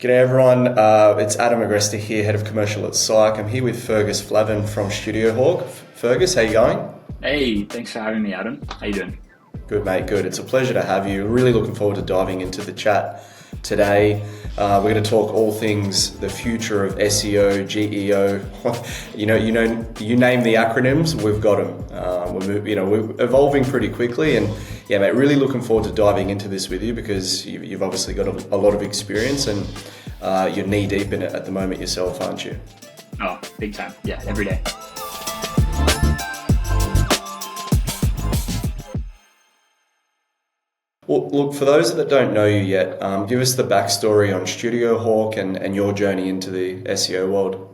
G'day everyone, it's Adam Agresta here, Head of Commercial at Psyke. I'm here with Fearghas Flahvin from StudioHawk. Fergus, how you going? Hey, thanks for having me, Adam. How you doing? Good mate, good. It's a pleasure to have you. Really looking forward to diving into the chat today. We're going to talk all things the future of SEO, GEO. You name the acronyms, we've got them. We're evolving pretty quickly, and yeah, mate, really looking forward to diving into this with you because you've obviously got a lot of experience and you're knee deep in it at the moment yourself, aren't you? Oh, big time. Yeah, every day. Well, look, for those that don't know you yet, give us the backstory on StudioHawk and your journey into the SEO world.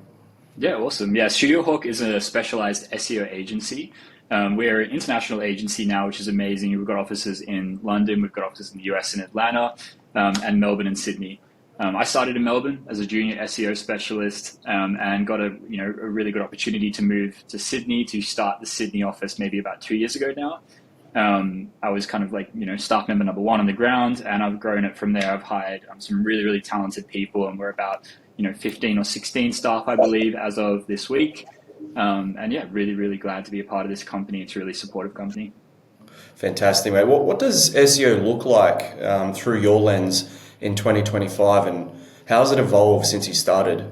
Yeah, awesome. Yeah, StudioHawk is a specialized SEO agency. We're an international agency now, which is amazing. We've got offices in London, we've got offices in the US in Atlanta, and Melbourne and Sydney. I started in Melbourne as a junior SEO specialist and got a really good opportunity to move to Sydney to start the Sydney office maybe about 2 years ago now. I was kind of like, staff member number one on the ground, and I've grown it from there. I've hired some really, really talented people, and we're about, 15 or 16 staff, I believe, as of this week. And yeah, really, really glad to be a part of this company. It's a really supportive company. Fantastic, mate. What does SEO look like through your lens in 2025, and how has it evolved since you started?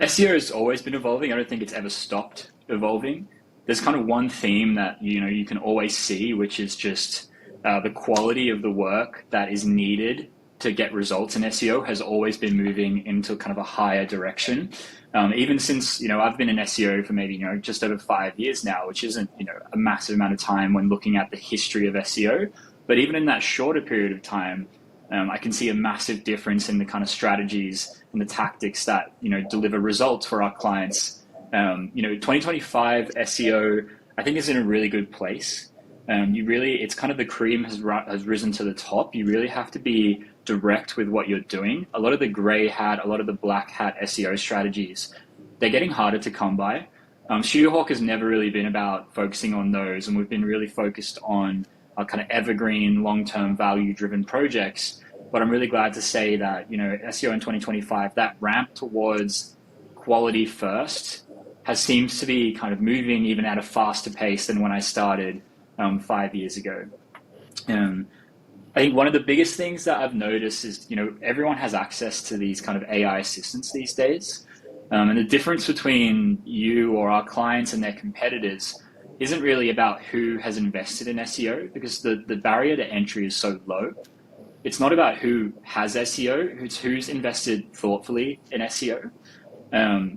SEO has always been evolving. I don't think it's ever stopped evolving. There's kind of one theme that you can always see, which is just the quality of the work that is needed to get results in SEO has always been moving into kind of a higher direction. Even since I've been in SEO for maybe just over 5 years now, which isn't a massive amount of time when looking at the history of SEO. But even in that shorter period of time, I can see a massive difference in the kind of strategies and the tactics that deliver results for our clients. 2025 SEO, I think, is in a really good place. It's kind of the cream has risen to the top. You really have to be direct with what you're doing. A lot of the gray hat, a lot of the black hat SEO strategies, they're getting harder to come by. StudioHawk has never really been about focusing on those, and we've been really focused on our kind of evergreen, long-term, value-driven projects. But I'm really glad to say that SEO in 2025, that ramp towards quality first seems to be kind of moving even at a faster pace than when I started 5 years ago. I think one of the biggest things that I've noticed is, everyone has access to these kind of AI assistants these days. And the difference between you or our clients and their competitors isn't really about who has invested in SEO, because the barrier to entry is so low. It's not about who has SEO, it's who's invested thoughtfully in SEO.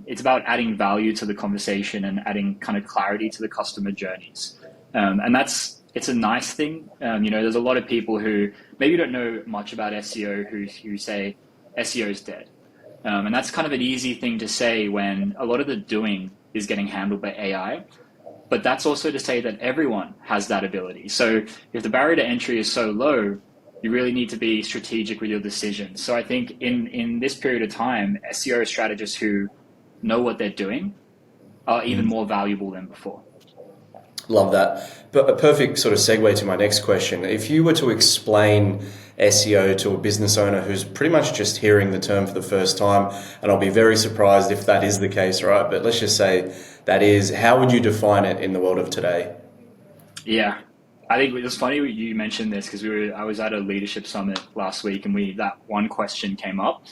It's about adding value to the conversation and adding kind of clarity to the customer journeys. And it's a nice thing. There's a lot of people who maybe don't know much about SEO who say SEO is dead. And that's kind of an easy thing to say when a lot of the doing is getting handled by AI. But that's also to say that everyone has that ability. So if the barrier to entry is so low, you really need to be strategic with your decisions. So I think in this period of time, SEO strategists who know what they're doing are even more valuable than before. Love that. But a perfect sort of segue to my next question. If you were to explain SEO to a business owner who's pretty much just hearing the term for the first time, and I'll be very surprised if that is the case, right? But let's just say that is, how would you define it in the world of today? Yeah, I think it was funny you mentioned this because I was at a leadership summit last week, and that one question came up.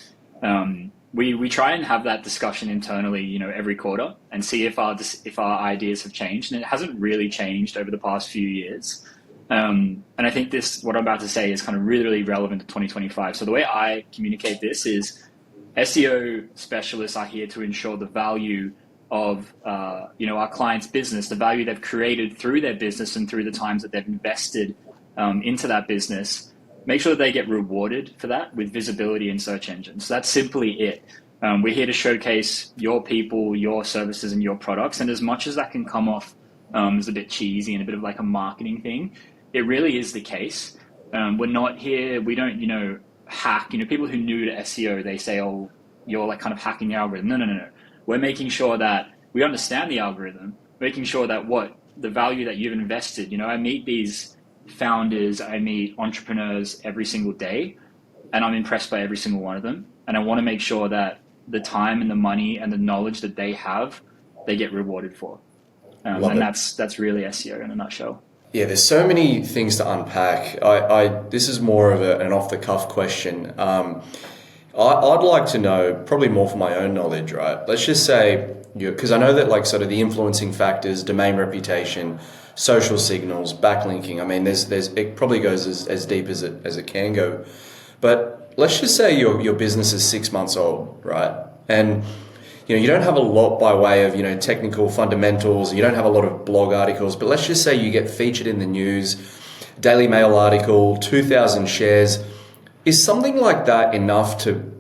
We try and have that discussion internally, every quarter, and see if our ideas have changed, and it hasn't really changed over the past few years. And I think what I'm about to say is kind of really, really relevant to 2025. So the way I communicate this is SEO specialists are here to ensure the value of our client's business, the value they've created through their business and through the times that they've invested into that business. Make sure that they get rewarded for that with visibility in search engines. So that's simply it. We're here to showcase your people, your services, and your products. And as much as that can come off as a bit cheesy and a bit of like a marketing thing, it really is the case. We're not here, we don't, hack. People who are new to SEO, they say, oh, you're like kind of hacking the algorithm. No. We're making sure that we understand the algorithm, making sure that the value that you've invested. I meet these founders, I meet entrepreneurs every single day. and I'm impressed by every single one of them. And I want to make sure that the time and the money and the knowledge that they have, they get rewarded for. And that's really SEO in a nutshell. Yeah, there's so many things to unpack. This is more of an off-the-cuff question. I'd like to know, probably more for my own knowledge, right? Let's just say, because I know that like sort of the influencing factors, domain reputation, social signals, backlinking. I mean, there's it probably goes as deep as it can go. But let's just say your business is 6 months old, right? And you don't have a lot by way of technical fundamentals. You don't have a lot of blog articles. But let's just say you get featured in the news, Daily Mail article, 2,000 shares. Is something like that enough to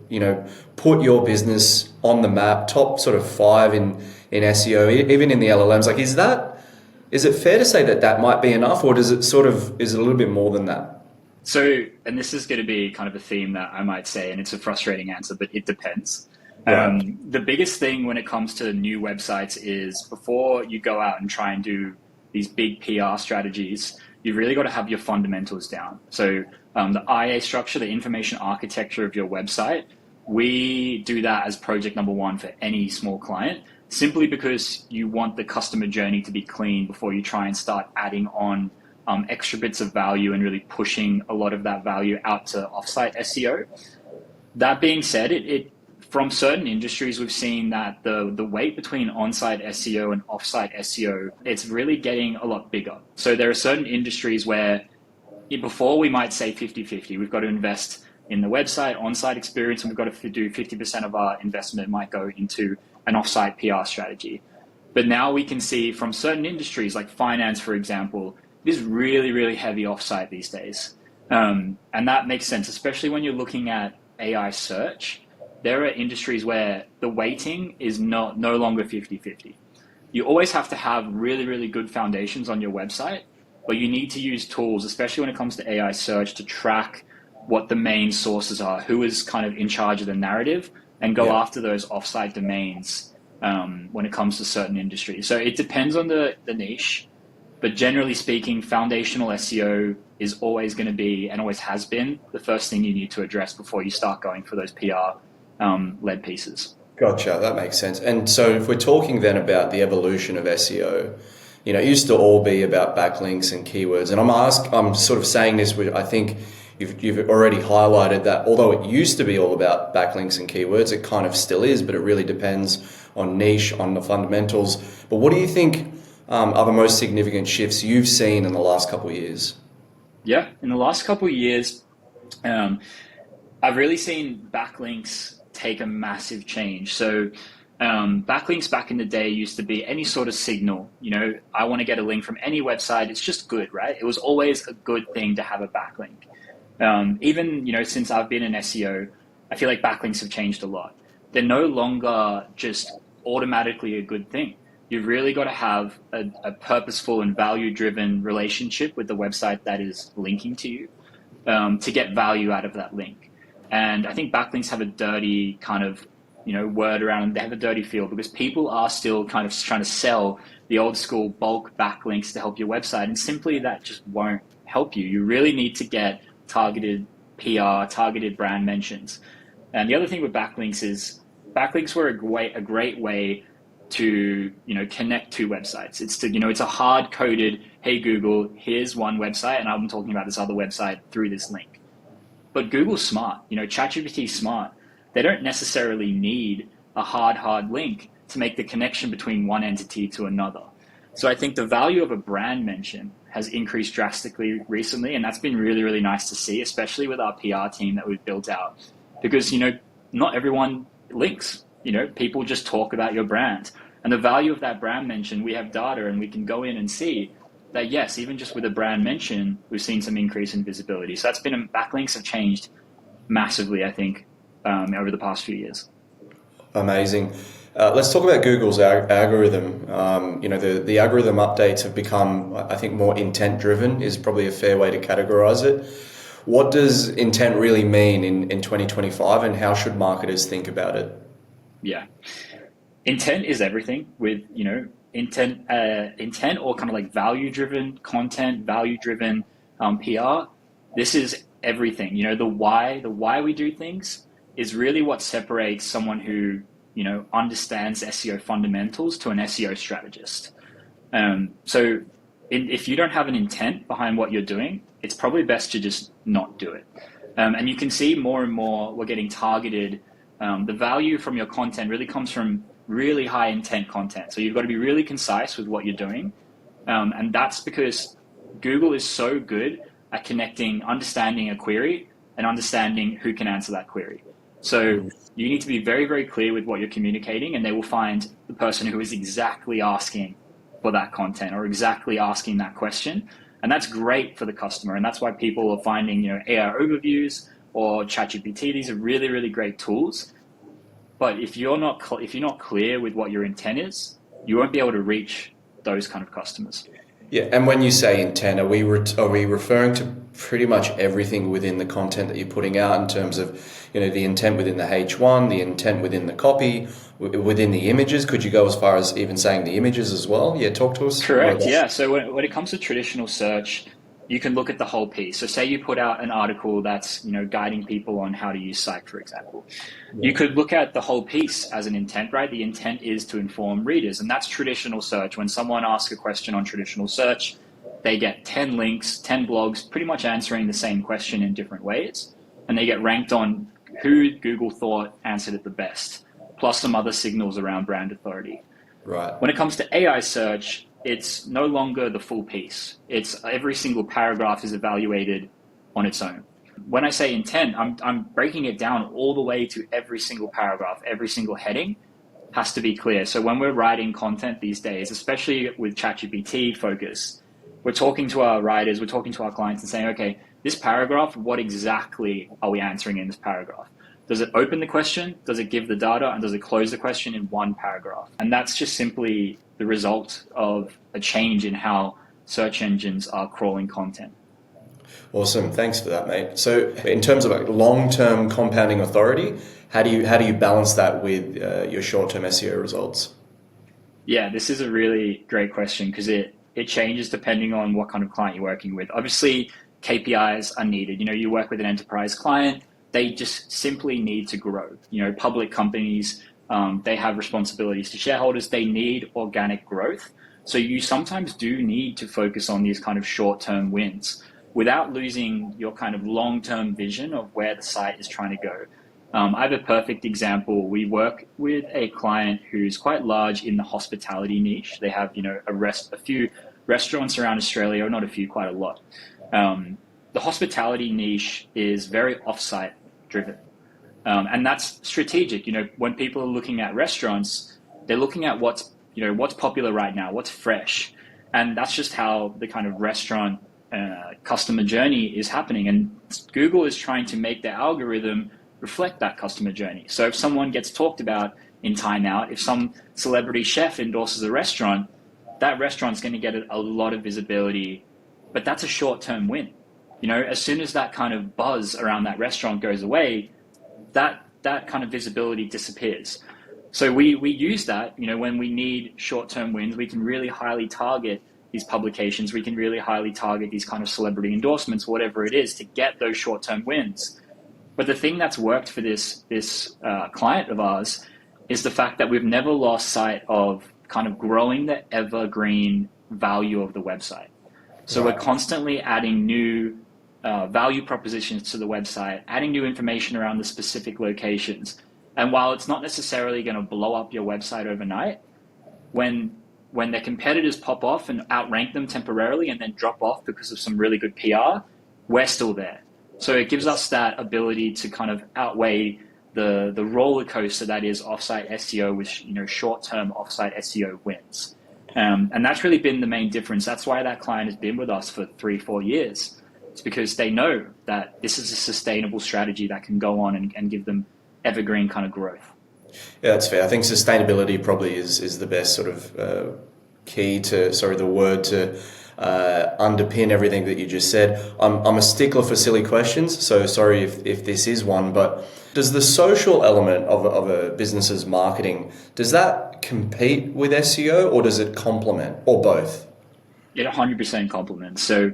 put your business on the map, top sort of 5 in SEO, even in the LLMs? Like, is it fair to say that might be enough, or is it a little bit more than that? So, and this is going to be kind of a theme that I might say, and it's a frustrating answer, but it depends. Right. The biggest thing when it comes to new websites is before you go out and try and do these big PR strategies, you've really got to have your fundamentals down. So the IA structure, the information architecture of your website, we do that as project number 1 for any small client, simply because you want the customer journey to be clean before you try and start adding on extra bits of value and really pushing a lot of that value out to offsite SEO. That being said, it from certain industries, we've seen that the weight between on-site SEO and off-site SEO, it's really getting a lot bigger. So there are certain industries where before we might say 50-50, we've got to invest in the website, on-site experience, and we've got to do 50% of our investment might go into an off-site PR strategy. But now we can see from certain industries like finance, for example, it is really, really heavy off-site these days. And that makes sense, especially when you're looking at AI search. There are industries where the weighting is no longer 50-50. You always have to have really, really good foundations on your website, but you need to use tools, especially when it comes to AI search, to track what the main sources are, who is kind of in charge of the narrative, and go after those offsite domains when it comes to certain industries. So it depends on the niche, but generally speaking, foundational SEO is always going to be, and always has been, the first thing you need to address before you start going for those PR led pieces. Gotcha, that makes sense. And so if we're talking then about the evolution of SEO, it used to all be about backlinks and keywords. And I'm sort of saying this, I think you've already highlighted that although it used to be all about backlinks and keywords, it kind of still is, but it really depends on niche, on the fundamentals. But what do you think are the most significant shifts you've seen in the last couple of years? Yeah, in the last couple of years, I've really seen backlinks take a massive change. So backlinks back in the day used to be any sort of signal. I want to get a link from any website. It's just good, right? It was always a good thing to have a backlink. Even, since I've been in SEO, I feel like backlinks have changed a lot. They're no longer just automatically a good thing. You've really got to have a purposeful and value-driven relationship with the website that is linking to you to get value out of that link. And I think backlinks have a dirty kind of, word around. They have a dirty feel because people are still kind of trying to sell the old school bulk backlinks to help your website. And simply that just won't help you. You really need to get targeted PR, targeted brand mentions. And the other thing with backlinks is backlinks were a great way to, connect two websites. It's it's a hard coded, hey Google, here's one website and I'm talking about this other website through this link. But Google's smart, ChatGPT's smart. They don't necessarily need a hard link to make the connection between one entity to another. So I think the value of a brand mention has increased drastically recently, and that's been really, really nice to see, especially with our PR team that we've built out. Because, not everyone links. People just talk about your brand. And the value of that brand mention, we have data and we can go in and see that, yes, even just with a brand mention, we've seen some increase in visibility. So backlinks have changed massively, I think, over the past few years. Amazing. Let's talk about Google's algorithm. The algorithm updates have become, I think, more intent-driven is probably a fair way to categorize it. What does intent really mean in 2025, and how should marketers think about it? Yeah. Intent is everything with, intent or kind of like value-driven content, value-driven PR. This is everything. The why we do things is really what separates someone who, understands SEO fundamentals to an SEO strategist. If you don't have an intent behind what you're doing, it's probably best to just not do it. And you can see more and more we're getting targeted. The value from your content really comes from really high intent content. So you've got to be really concise with what you're doing. And that's because Google is so good at understanding a query and understanding who can answer that query. So you need to be very, very clear with what you're communicating, and they will find the person who is exactly asking for that content or exactly asking that question. And that's great for the customer. And that's why people are finding, AI overviews or ChatGPT. These are really, really great tools. But if you're not clear with what your intent is, you won't be able to reach those kind of customers. Yeah, and when you say intent, are we referring to pretty much everything within the content that you're putting out in terms of, the intent within the H1, the intent within the copy, within the images? Could you go as far as even saying the images as well? Yeah, talk to us. Correct, yeah. So when it comes to traditional search, you can look at the whole piece. So say you put out an article that's, guiding people on how to use Psyke, for example. Yeah. You could look at the whole piece as an intent, right? The intent is to inform readers, and that's traditional search. When someone asks a question on traditional search, they get 10 links, 10 blogs, pretty much answering the same question in different ways. And they get ranked on who Google thought answered it the best, plus some other signals around brand authority. Right. When it comes to AI search, it's no longer the full piece. It's every single paragraph is evaluated on its own. When I say intent, I'm breaking it down all the way to every single paragraph. Every single heading has to be clear. So when we're writing content these days, especially with ChatGPT focus, we're talking to our writers, we're talking to our clients and saying, okay, this paragraph, what exactly are we answering in this paragraph? Does it open the question? Does it give the data? And does it close the question in one paragraph? And that's just simply the result of a change in how search engines are crawling content. Awesome. Thanks for that, mate. So in terms of long-term compounding authority, how do you balance that with your short-term SEO results? Yeah, this is a really great question because it changes depending on what kind of client you're working with. Obviously, KPIs are needed. You work with an enterprise client, they just simply need to grow. Public companies, they have responsibilities to shareholders. They need organic growth. So you sometimes do need to focus on these kind of short-term wins without losing your kind of long-term vision of where the site is trying to go. I have a perfect example. We work with a client who's quite large in the hospitality niche. They have, a few restaurants around Australia, or not a few, quite a lot. The hospitality niche is very off-site driven. And that's strategic. When people are looking at restaurants, they're looking at what's popular right now, what's fresh. And that's just how the kind of restaurant customer journey is happening. And Google is trying to make their algorithm reflect that customer journey. So if someone gets talked about in Time Out, if some celebrity chef endorses a restaurant, that restaurant's going to get a lot of visibility, but that's a short-term win. As soon as that kind of buzz around that restaurant goes away, that kind of visibility disappears. So we use that, when we need short-term wins, we can really highly target these publications. We can really highly target these kind of celebrity endorsements, whatever it is, to get those short-term wins. But the thing that's worked for this client of ours is the fact that we've never lost sight of kind of growing the evergreen value of the website. So We're constantly adding new value propositions to the website, adding new information around the specific locations. And while it's not necessarily going to blow up your website overnight, when their competitors pop off and outrank them temporarily and then drop off because of some really good PR, we're still there. So it gives us that ability to kind of outweigh the roller coaster that is offsite SEO with short-term offsite SEO wins. And that's really been the main difference. That's why that client has been with us for 3-4 years. It's because they know that this is a sustainable strategy that can go on and give them evergreen kind of growth. Yeah, that's fair. I think sustainability probably is the best sort of the word to underpin everything that you just said. I'm a stickler for silly questions, so sorry if this is one, but does the social element of a business's marketing, does that compete with SEO or does it complement, or both? It 100% complements. So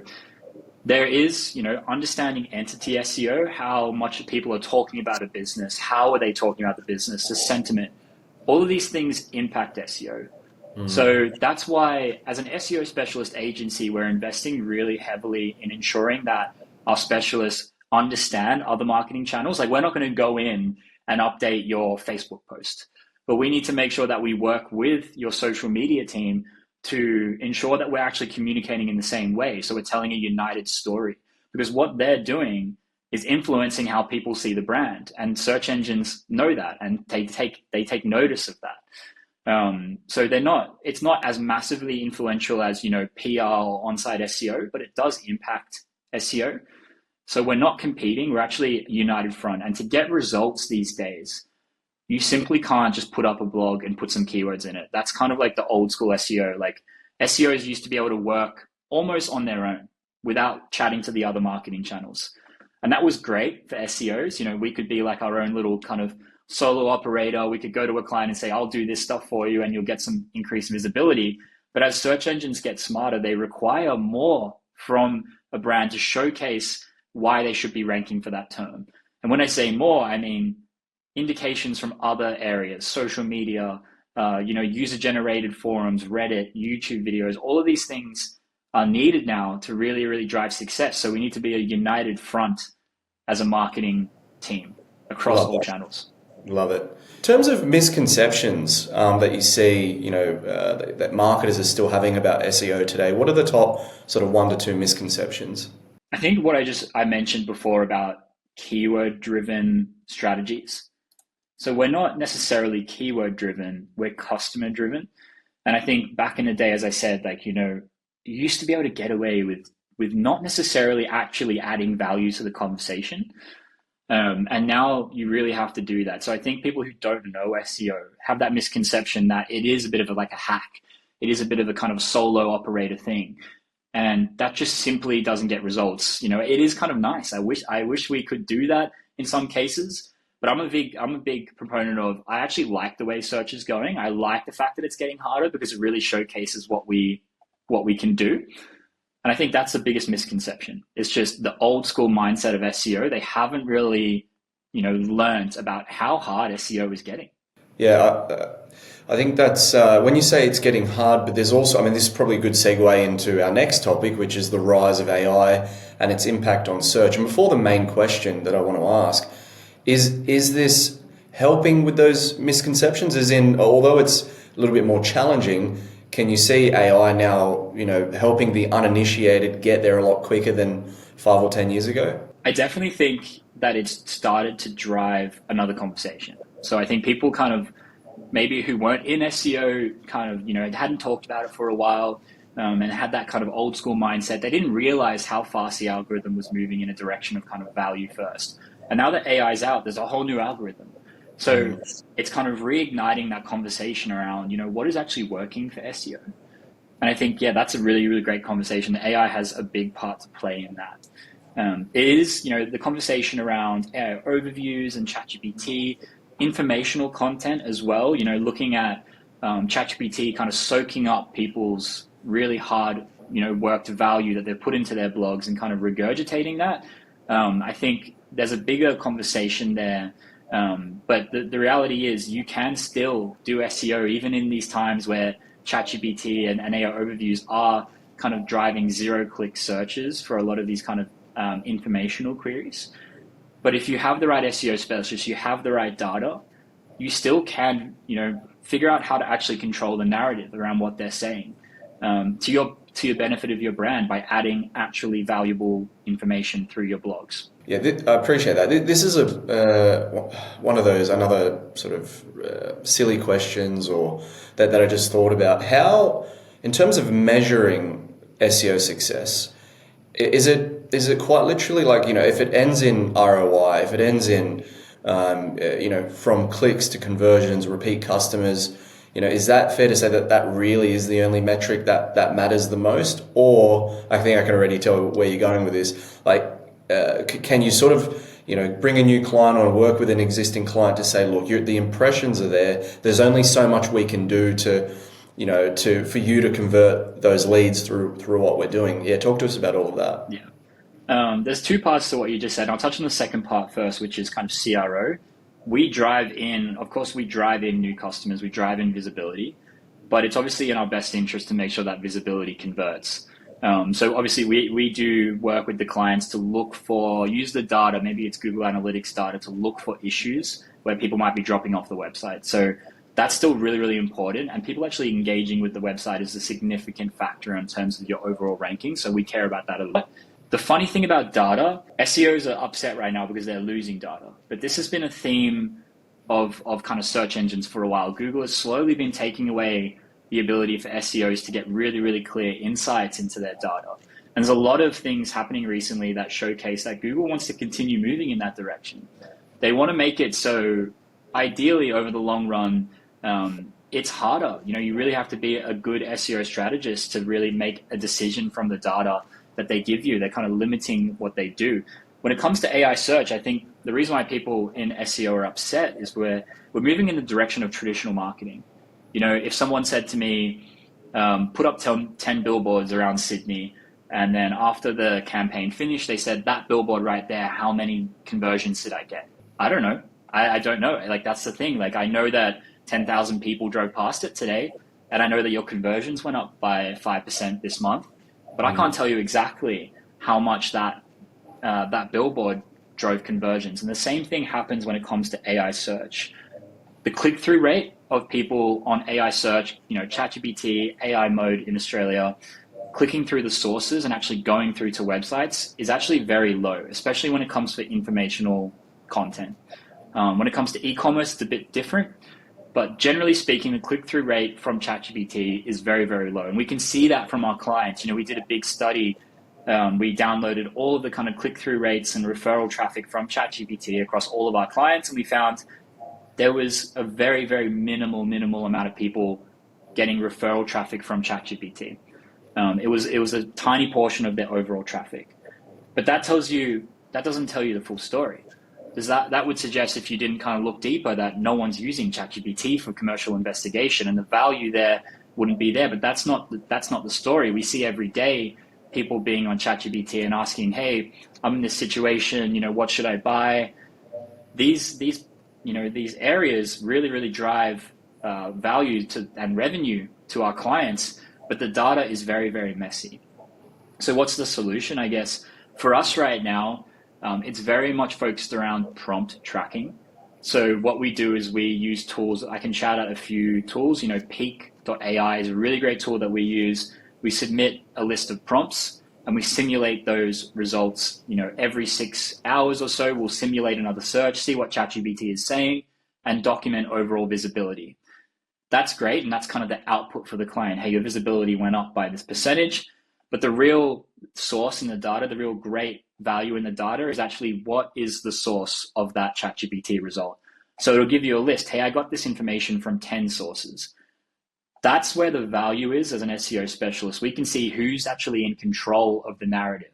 there is, understanding entity SEO, how much people are talking about a business, how are they talking about the business, the sentiment, all of these things impact SEO. So that's why, as an SEO specialist agency, we're investing really heavily in ensuring that our specialists understand other marketing channels. Like, we're not going to go in and update your Facebook post, but we need to make sure that we work with your social media team to ensure that we're actually communicating in the same way. So we're telling a united story, because what they're doing is influencing how people see the brand, and search engines know that, and they take notice of that. So it's not as massively influential as, PR or on-site SEO, but it does impact SEO. So we're not competing, we're actually a united front. And to get results these days, you simply can't just put up a blog and put some keywords in it. That's kind of like the old school SEO. Like, SEOs used to be able to work almost on their own without chatting to the other marketing channels. And that was great for SEOs. We could be like our own little kind of solo operator. We could go to a client and say, I'll do this stuff for you, and you'll get some increased visibility. But as search engines get smarter, they require more from a brand to showcase why they should be ranking for that term. And when I say more, I mean indications from other areas, social media, user-generated forums, Reddit, YouTube videos. All of these things are needed now to really, really drive success. So we need to be a united front as a marketing team across all channels. Love it. In terms of misconceptions that you see, that marketers are still having about SEO today, what are the top sort of 1 to 2 misconceptions? I think what I mentioned before about keyword-driven strategies. So we're not necessarily keyword-driven, we're customer-driven. And I think back in the day, as I said, you used to be able to get away with not necessarily actually adding value to the conversation. And now you really have to do that. So I think people who don't know SEO have that misconception that it is a bit of a hack. It is a bit of a kind of solo operator thing. And that just simply doesn't get results. It is kind of nice. I wish we could do that in some cases, but I'm a big proponent of, I actually like the way search is going. I like the fact that it's getting harder, because it really showcases what we can do. And I think that's the biggest misconception. It's just the old school mindset of SEO. They haven't really, learned about how hard SEO is getting. Yeah, I think that's when you say it's getting hard, but there's also, this is probably a good segue into our next topic, which is the rise of AI and its impact on search. And before the main question that I want to ask, is this helping with those misconceptions? As in, although it's a little bit more challenging, can you see AI now, helping the uninitiated get there a lot quicker than 5 or 10 years ago? I definitely think that it's started to drive another conversation. So I think people kind of, maybe who weren't in SEO, kind of, hadn't talked about it for a while, and had that kind of old school mindset. They didn't realize how fast the algorithm was moving in a direction of kind of value first. And now that AI is out, there's a whole new algorithm. So it's kind of reigniting that conversation around, what is actually working for SEO. And I think, that's a really, really great conversation. The AI has a big part to play in that. It is, the conversation around overviews and ChatGPT, informational content as well, looking at ChatGPT kind of soaking up people's really hard, worked value that they've put into their blogs and kind of regurgitating that. I think there's a bigger conversation there. But the reality is you can still do SEO even in these times where ChatGPT and AI overviews are kind of driving zero-click searches for a lot of these kind of informational queries. But if you have the right SEO specialist, you have the right data, you still can, figure out how to actually control the narrative around what they're saying to your benefit of your brand by adding actually valuable information through your blogs. Yeah, I appreciate that. This is one of those, another sort of silly questions or that I just thought about. How, in terms of measuring SEO success, is it quite literally like, if it ends in ROI, if it ends in, from clicks to conversions, repeat customers, is that fair to say that really is the only metric that matters the most? Or I think I can already tell where you're going with this. Like, can you sort of, bring a new client on, work with an existing client to say, look, the impressions are there. There's only so much we can do for you to convert those leads through what we're doing. Yeah, talk to us about all of that. Yeah, There's two parts to what you just said. I'll touch on the second part first, which is kind of CRO. We drive in, of course, we drive in new customers, we drive in visibility, but it's obviously in our best interest to make sure that visibility converts. So obviously we do work with the clients to look for, use the data, maybe it's Google Analytics data, to look for issues where people might be dropping off the website. So that's still really, really important. And people actually engaging with the website is a significant factor in terms of your overall ranking. So we care about that a lot. The funny thing about data, SEOs are upset right now because they're losing data. But this has been a theme of kind of search engines for a while. Google has slowly been taking away the ability for SEOs to get really, really clear insights into their data. And there's a lot of things happening recently that showcase that Google wants to continue moving in that direction. They want to make it so, ideally, over the long run, it's harder. You really have to be a good SEO strategist to really make a decision from the data that they give you. They're kind of limiting what they do. When it comes to AI search, I think the reason why people in SEO are upset is we're moving in the direction of traditional marketing. If someone said to me, put up 10 billboards around Sydney, and then after the campaign finished, they said, that billboard right there, how many conversions did I get? I don't know. I don't know. Like, that's the thing. Like, I know that 10,000 people drove past it today, and I know that your conversions went up by 5% this month, but I can't tell you exactly how much that billboard drove conversions. And the same thing happens when it comes to AI search. The click-through rate of people on AI search, ChatGPT, AI mode in Australia, clicking through the sources and actually going through to websites is actually very low, especially when it comes to informational content. When it comes to e-commerce, it's a bit different. But generally speaking, the click-through rate from ChatGPT is very, very low. And we can see that from our clients. We did a big study. We downloaded all of the kind of click-through rates and referral traffic from ChatGPT across all of our clients. And we found there was a very, very minimal amount of people getting referral traffic from ChatGPT. It was a tiny portion of their overall traffic. But that doesn't tell you the full story. Because that would suggest, if you didn't kind of look deeper, that no one's using ChatGPT for commercial investigation, and the value there wouldn't be there. But that's not the story. We see every day people being on ChatGPT and asking, "Hey, I'm in this situation. What should I buy?" These areas really drive value and revenue to our clients, but the data is very, very messy. So what's the solution? I guess for us right now, it's very much focused around prompt tracking. So what we do is we use tools. I can shout out a few tools. Peak.ai is a really great tool that we use. We submit a list of prompts and we simulate those results. Every 6 hours or so, we'll simulate another search, see what ChatGPT is saying, and document overall visibility. That's great, and that's kind of the output for the client. Hey, your visibility went up by this percentage. But the real source in the data, the real great value in the data, is actually what is the source of that ChatGPT result. So it'll give you a list. Hey, I got this information from 10 sources. That's where the value is as an SEO specialist. We can see who's actually in control of the narrative.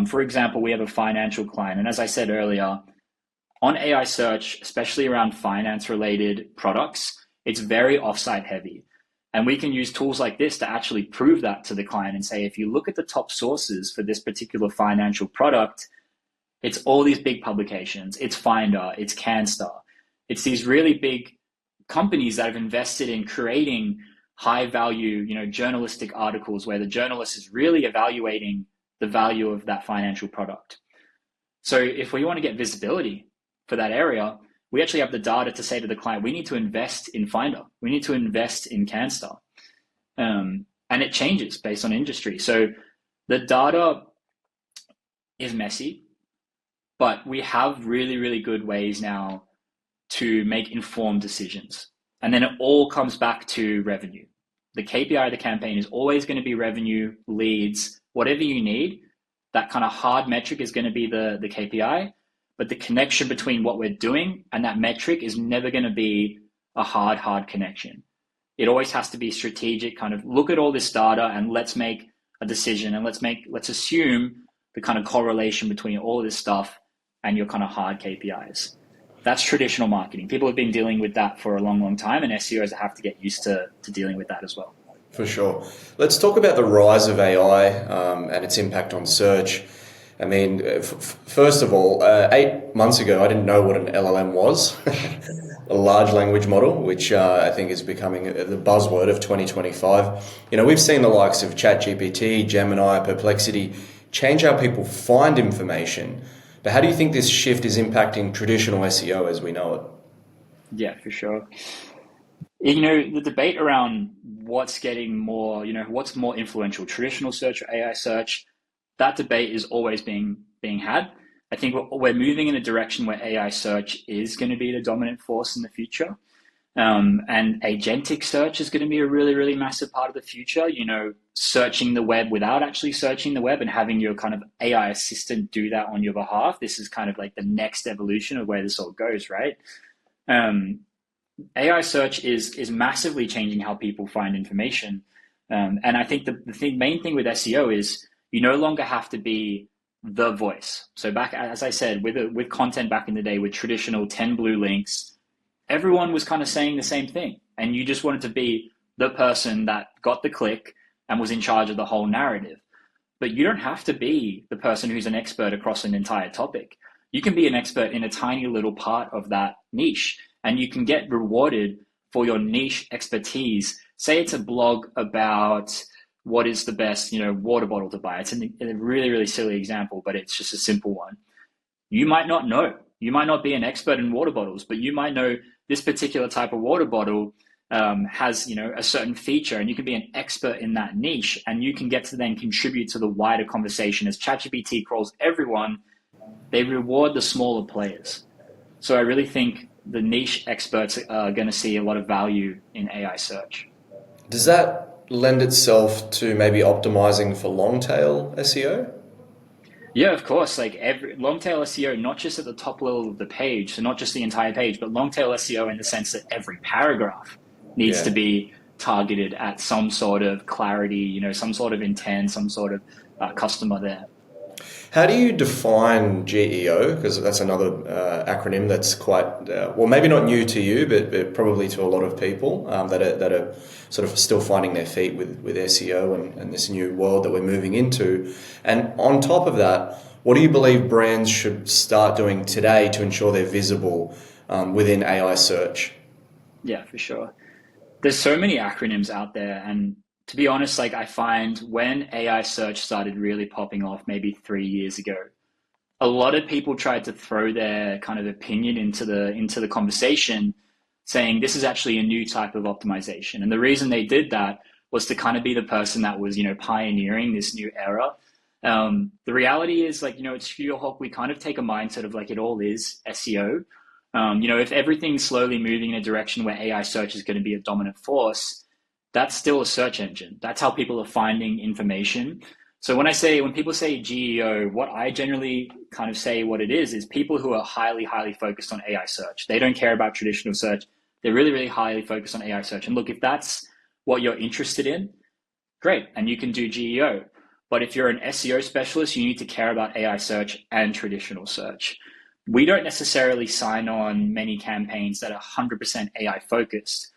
For example, we have a financial client. And as I said earlier, on AI search, especially around finance-related products, it's very offsite heavy. And we can use tools like this to actually prove that to the client and say, if you look at the top sources for this particular financial product, it's all these big publications. It's Finder, it's CanStar. It's these really big companies that have invested in creating high value, journalistic articles where the journalist is really evaluating the value of that financial product. So if we want to get visibility for that area, we actually have the data to say to the client, we need to invest in Finder. We need to invest in CanStar. And it changes based on industry. So the data is messy, but we have really, really good ways now to make informed decisions. And then it all comes back to revenue. The KPI of the campaign is always going to be revenue, leads, whatever you need. That kind of hard metric is going to be the KPI. But the connection between what we're doing and that metric is never going to be a hard connection. It always has to be strategic, kind of look at all this data and let's make a decision, and let's assume the kind of correlation between all of this stuff and your kind of hard KPIs. That's traditional marketing. People have been dealing with that for a long time, and SEOs have to get used to dealing with that as well. For sure. Let's talk about the rise of AI and its impact on search. I mean, first of all, 8 months ago, I didn't know what an LLM was, a large language model, which I think is becoming the buzzword of 2025. You know, we've seen the likes of ChatGPT, Gemini, Perplexity change how people find information. But how do you think this shift is impacting traditional SEO as we know it? Yeah, for sure. You know, the debate around what's getting more, you know, what's more influential, traditional search or AI search, that debate is always being had. I think we're moving in a direction where AI search is going to be the dominant force in the future. And agentic search is going to be a really, really massive part of the future. You know, searching the web without actually searching the web and having your kind of AI assistant do that on your behalf. This is kind of like the next evolution of where this all goes, right? Um, AI search is massively changing how people find information. And I think the main thing with SEO is you no longer have to be the voice. So back, as I said, with content back in the day, with traditional 10 blue links, everyone was kind of saying the same thing. And you just wanted to be the person that got the click and was in charge of the whole narrative. But you don't have to be the person who's an expert across an entire topic. You can be an expert in a tiny little part of that niche, and you can get rewarded for your niche expertise. Say it's a blog about what is the best, you know, water bottle to buy. It's a really, really silly example, but it's just a simple one. You might not know. You might not be an expert in water bottles, but you might know this particular type of water bottle has, you know, a certain feature, and you can be an expert in that niche, and you can get to then contribute to the wider conversation. As ChatGPT crawls everyone, they reward the smaller players. So I really think the niche experts are going to see a lot of value in AI search. Does that lend itself to maybe optimizing for long tail SEO? Yeah, of course. Like every long tail SEO, not just at the top level of the page, so not just the entire page, but long tail SEO in the sense that every paragraph needs to Yeah. be targeted at some sort of clarity, you know, some sort of intent, some sort of customer there. How do you define GEO? Because that's another acronym that's quite, well, maybe not new to you, but probably to a lot of people that are sort of still finding their feet with SEO and this new world that we're moving into. And on top of that, what do you believe brands should start doing today to ensure they're visible within AI search? Yeah, for sure. There's so many acronyms out there, and to be honest, like I find when AI search started really popping off maybe 3 years ago, a lot of people tried to throw their kind of opinion into the conversation, saying this is actually a new type of optimization. And the reason they did that was to kind of be the person that was, you know, pioneering this new era. The reality is, like, you know, at StudioHawk, we kind of take a mindset of like it all is SEO. You know, if everything's slowly moving in a direction where AI search is going to be a dominant force, that's still a search engine. That's how people are finding information. So when people say GEO, what I generally kind of say what it is people who are highly, highly focused on AI search. They don't care about traditional search. They're really, really highly focused on AI search. And look, if that's what you're interested in, great. And you can do GEO. But if you're an SEO specialist, you need to care about AI search and traditional search. We don't necessarily sign on many campaigns that are 100% AI focused.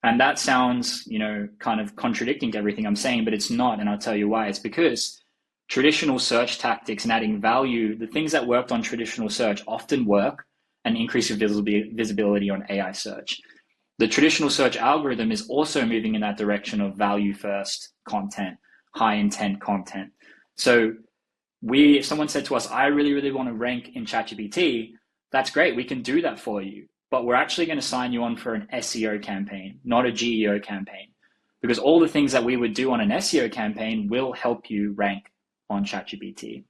And that sounds, you know, kind of contradicting to everything I'm saying, but it's not. And I'll tell you why. It's because traditional search tactics and adding value, the things that worked on traditional search often work and increase your visibility on AI search. The traditional search algorithm is also moving in that direction of value first content, high intent content. So if someone said to us, I really, really want to rank in ChatGPT, that's great. We can do that for you. But we're actually going to sign you on for an SEO campaign, not a GEO campaign. Because all the things that we would do on an SEO campaign will help you rank on ChatGPT.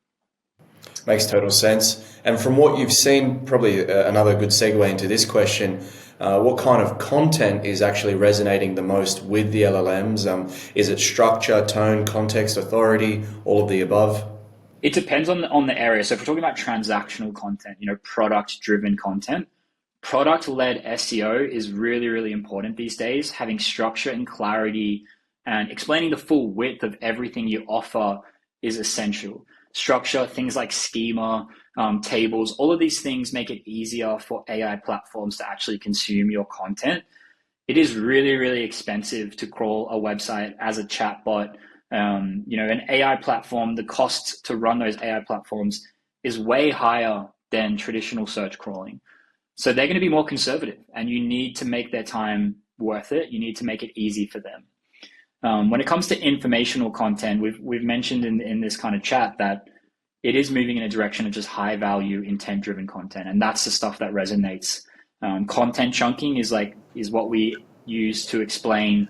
Makes total sense. And from what you've seen, probably another good segue into this question, what kind of content is actually resonating the most with the LLMs? Is it structure, tone, context, authority, all of the above? It depends on the area. So if we're talking about transactional content, you know, product-driven content, product-led SEO is really, really important these days. Having structure and clarity and explaining the full width of everything you offer is essential. Structure, things like schema, tables, all of these things make it easier for AI platforms to actually consume your content. It is really, really expensive to crawl a website as a chatbot An AI platform, the cost to run those AI platforms is way higher than traditional search crawling. So they're going to be more conservative, and you need to make their time worth it. You need to make it easy for them. When it comes to informational content, we've mentioned in this kind of chat that it is moving in a direction of just high value, intent driven content, and that's the stuff that resonates. Content chunking is what we use to explain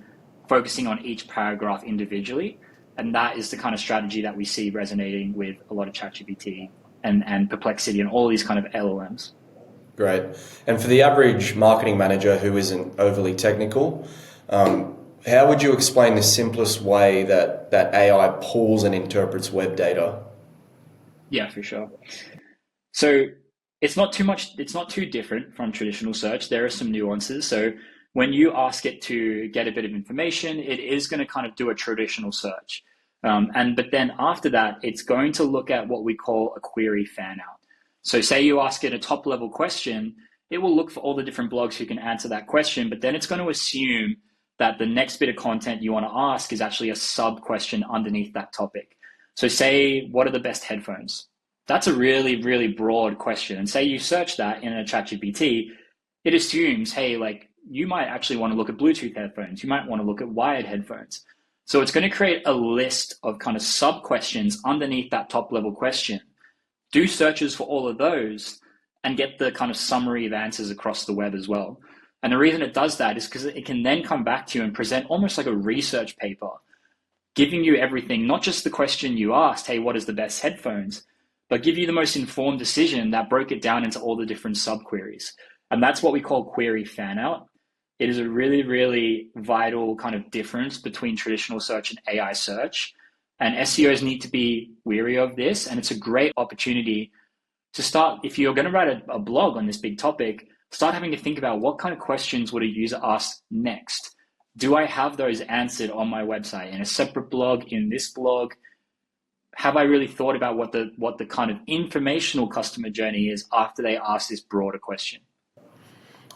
focusing on each paragraph individually, and that is the kind of strategy that we see resonating with a lot of ChatGPT and Perplexity and all these kind of LLMs. Great. And for the average marketing manager who isn't overly technical, how would you explain the simplest way that AI pulls and interprets web data? Yeah, for sure. So it's not too different from traditional search. There are some nuances. So when you ask it to get a bit of information, it is going to kind of do a traditional search. But then after that, it's going to look at what we call a query fan out. So say you ask it a top level question, it will look for all the different blogs who can answer that question, but then it's going to assume that the next bit of content you want to ask is actually a sub question underneath that topic. So say, what are the best headphones? That's a really, really broad question. And say you search that in a ChatGPT, it assumes, hey, you might actually want to look at Bluetooth headphones. You might want to look at wired headphones. So it's going to create a list of kind of sub questions underneath that top level question. Do searches for all of those and get the kind of summary of answers across the web as well. And the reason it does that is because it can then come back to you and present almost like a research paper, giving you everything, not just the question you asked, hey, what is the best headphones, but give you the most informed decision that broke it down into all the different sub-queries. And that's what we call query fan out. It is a really, really vital kind of difference between traditional search and AI search. And SEOs need to be wary of this. And it's a great opportunity to start, if you're going to write a blog on this big topic, start having to think about what kind of questions would a user ask next. Do I have those answered on my website, in a separate blog, in this blog? Have I really thought about what the kind of informational customer journey is after they ask this broader question?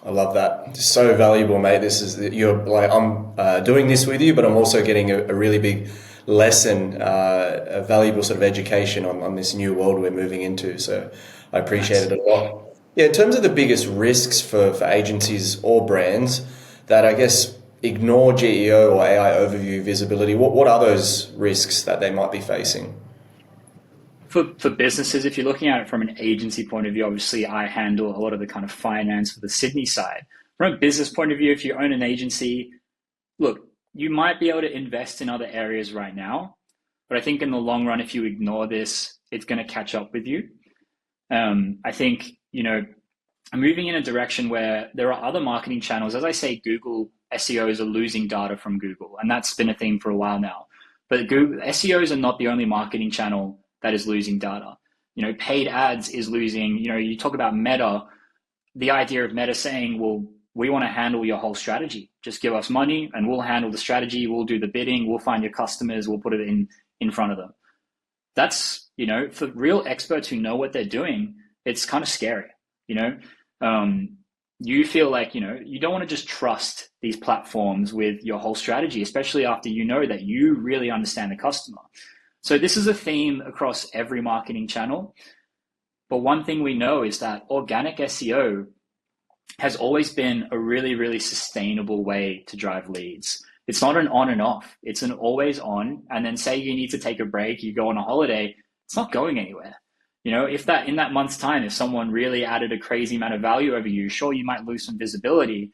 I love that. It's so valuable, mate. I'm doing this with you, but I'm also getting a really big lesson, a valuable sort of education on this new world we're moving into. So I appreciate it a lot. Yeah, in terms of the biggest risks for agencies or brands that I guess ignore GEO or AI overview visibility, what are those risks that they might be facing? For businesses, if you're looking at it from an agency point of view, obviously I handle a lot of the kind of finance for the Sydney side. From a business point of view, if you own an agency, look, you might be able to invest in other areas right now, but I think in the long run, if you ignore this, it's going to catch up with you. I think, I'm moving in a direction where there are other marketing channels. As I say, Google SEOs are losing data from Google, and that's been a thing for a while now. But Google SEOs are not the only marketing channel that is losing data. Paid ads is losing, you talk about Meta, the idea of Meta saying, well, we want to handle your whole strategy. Just give us money and we'll handle the strategy. We'll do the bidding. We'll find your customers. We'll put it in front of them. That's, for real experts who know what they're doing, it's kind of scary. You feel like, you don't want to just trust these platforms with your whole strategy, especially after you know that you really understand the customer. So this is a theme across every marketing channel. But one thing we know is that organic SEO has always been a really, really sustainable way to drive leads. It's not an on and off. It's an always on. And then say you need to take a break, you go on a holiday, it's not going anywhere. If that in that month's time, if someone really added a crazy amount of value over you, sure, you might lose some visibility,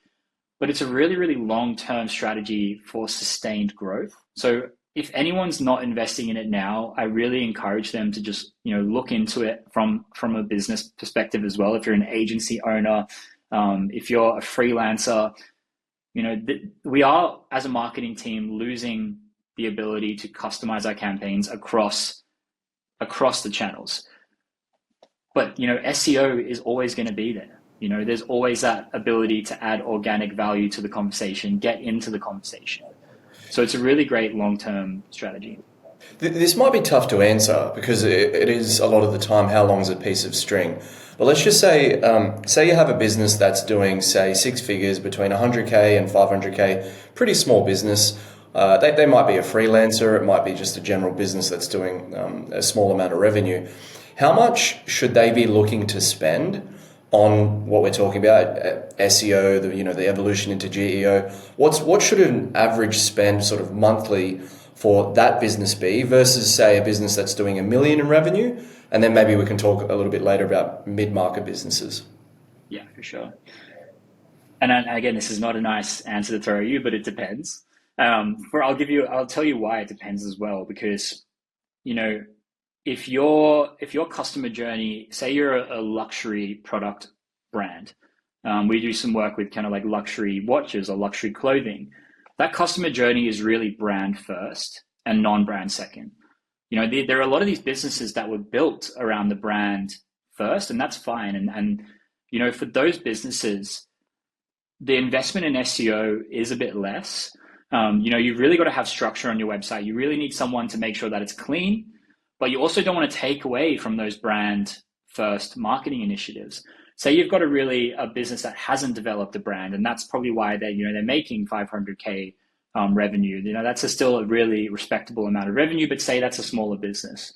but it's a really, really long-term strategy for sustained growth. So if anyone's not investing in it now, I really encourage them to just, look into it from a business perspective as well. If you're an agency owner, if you're a freelancer, we are, as a marketing team, losing the ability to customize our campaigns across the channels. But, SEO is always going to be there. There's always that ability to add organic value to the conversation, get into the conversation. So it's a really great long-term strategy. This might be tough to answer because it is a lot of the time, how long is a piece of string? But let's just say you have a business that's doing, say, 6 figures between 100K and 500K, pretty small business. They might be a freelancer, it might be just a general business that's doing a small amount of revenue. How much should they be looking to spend on what we're talking about, SEO, the evolution into GEO? What should an average spend sort of monthly for that business be versus, say, a business that's doing $1 million in revenue? And then maybe we can talk a little bit later about mid-market businesses. Yeah, for sure. And again, this is not a nice answer to throw at you, but it depends. I'll tell you why it depends as well, because, if your customer journey, say you're a luxury product brand, we do some work with kind of like luxury watches or luxury clothing. That customer journey is really brand first and non-brand second. There are a lot of these businesses that were built around the brand first, and that's fine. And for those businesses, the investment in SEO is a bit less. You've really got to have structure on your website. You really need someone to make sure that it's clean, but you also don't want to take away from those brand first marketing initiatives. Say you've got a business that hasn't developed a brand, and that's probably why they're making 500K revenue. That's still a really respectable amount of revenue, but say that's a smaller business.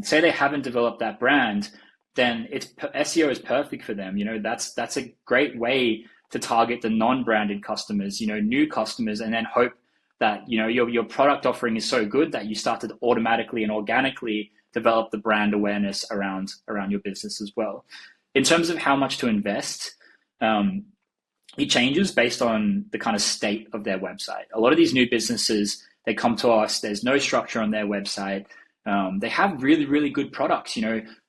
Say they haven't developed that brand, then SEO is perfect for them. That's a great way to target the non-branded customers, new customers, and then hope that your product offering is so good that you start to automatically and organically develop the brand awareness around your business as well. In terms of how much to invest, it changes based on the kind of state of their website. A lot of these new businesses, they come to us, there's no structure on their website. They have really, really good products.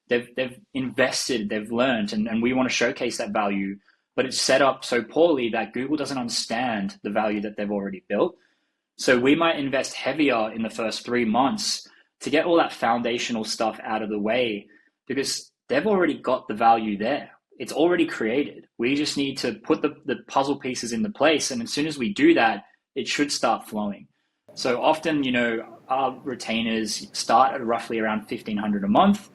They've invested, they've learned, and we want to showcase that value, but it's set up so poorly that Google doesn't understand the value that they've already built. So we might invest heavier in the first 3 months to get all that foundational stuff out of the way, because they've already got the value there. It's already created. We just need to put the puzzle pieces into place. And as soon as we do that, it should start flowing. So often, our retainers start at roughly around $1,500 a month.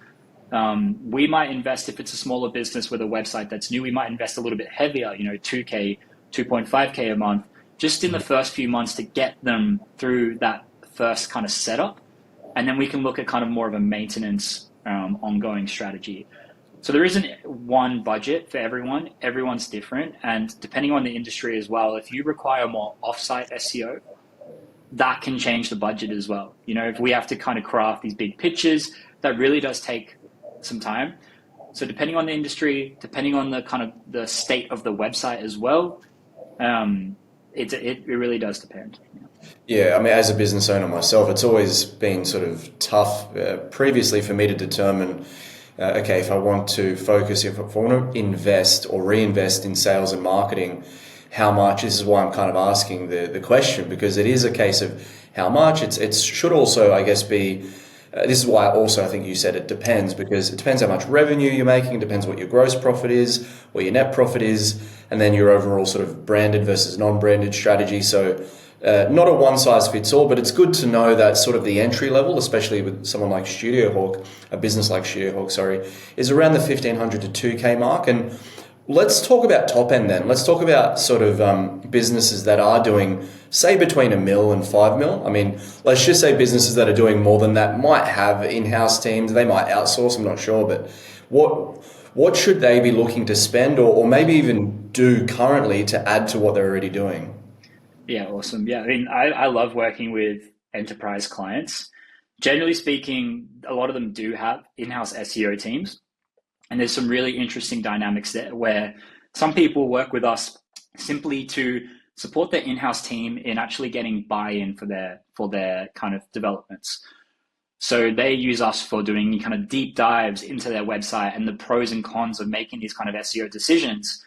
We might invest, if it's a smaller business with a website that's new, we might invest a little bit heavier, $2K, 2.5K a month, just in the first few months to get them through that first kind of setup. And then we can look at kind of more of a maintenance ongoing strategy. So there isn't one budget for everyone. Everyone's different. And depending on the industry as well, if you require more offsite SEO, that can change the budget as well. If we have to kind of craft these big pitches, that really does take some time. So depending on the industry, depending on the kind of the state of the website as well, it really does depend. Yeah, I mean, as a business owner myself, it's always been sort of tough previously for me to determine, okay, if I want to focus, if I want to invest or reinvest in sales and marketing, how much? This is why I'm kind of asking the question, because it is a case of how much. It should also, I guess, be, this is why also I think you said it depends, because it depends how much revenue you're making, it depends what your gross profit is, what your net profit is, and then your overall sort of branded versus non-branded strategy. So not a one size fits all, but it's good to know that sort of the entry level, especially with someone like StudioHawk, a business like StudioHawk, is around the 1,500 to 2K mark. And let's talk about top end then. Let's talk about sort of businesses that are doing, say, between $1 million and $5 million. I mean, let's just say businesses that are doing more than that might have in-house teams. They might outsource, I'm not sure, but what should they be looking to spend or maybe even do currently to add to what they're already doing? Yeah, awesome. Yeah, I mean, I love working with enterprise clients. Generally speaking, a lot of them do have in-house SEO teams. And there's some really interesting dynamics there where some people work with us simply to support their in-house team in actually getting buy-in for their kind of developments. So they use us for doing kind of deep dives into their website and the pros and cons of making these kind of SEO decisions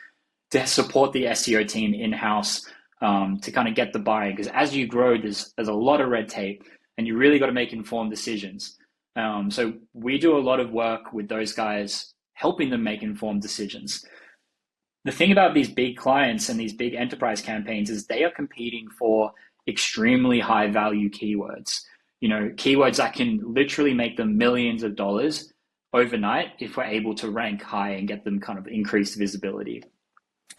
to support the SEO team in-house, to kind of get the buy-in. Because as you grow, there's a lot of red tape and you really got to make informed decisions. So we do a lot of work with those guys, helping them make informed decisions. The thing about these big clients and these big enterprise campaigns is they are competing for extremely high value keywords. Keywords that can literally make them millions of dollars overnight if we're able to rank high and get them kind of increased visibility.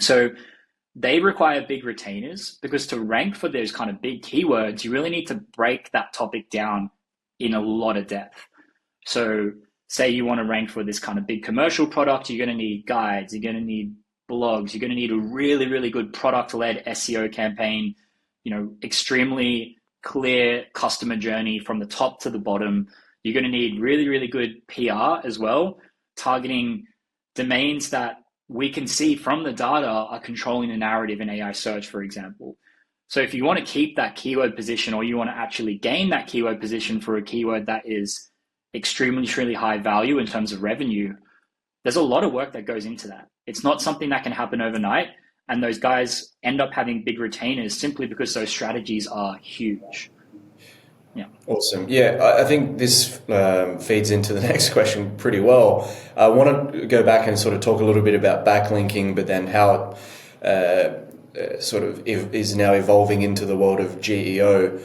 So they require big retainers, because to rank for those kind of big keywords, you really need to break that topic down in a lot of depth. So say you want to rank for this kind of big commercial product, you're going to need guides, you're going to need blogs, you're going to need a really, really good product-led SEO campaign, extremely clear customer journey from the top to the bottom. You're going to need really, really good PR as well, targeting domains that we can see from the data are controlling the narrative in AI search, for example. So if you want to keep that keyword position, or you want to actually gain that keyword position for a keyword that is extremely, extremely high value in terms of revenue, there's a lot of work that goes into that. It's not something that can happen overnight. And those guys end up having big retainers simply because those strategies are huge. Yeah. Awesome. Yeah, I think this feeds into the next question pretty well. I want to go back and sort of talk a little bit about backlinking, but then how it sort of is now evolving into the world of GEO.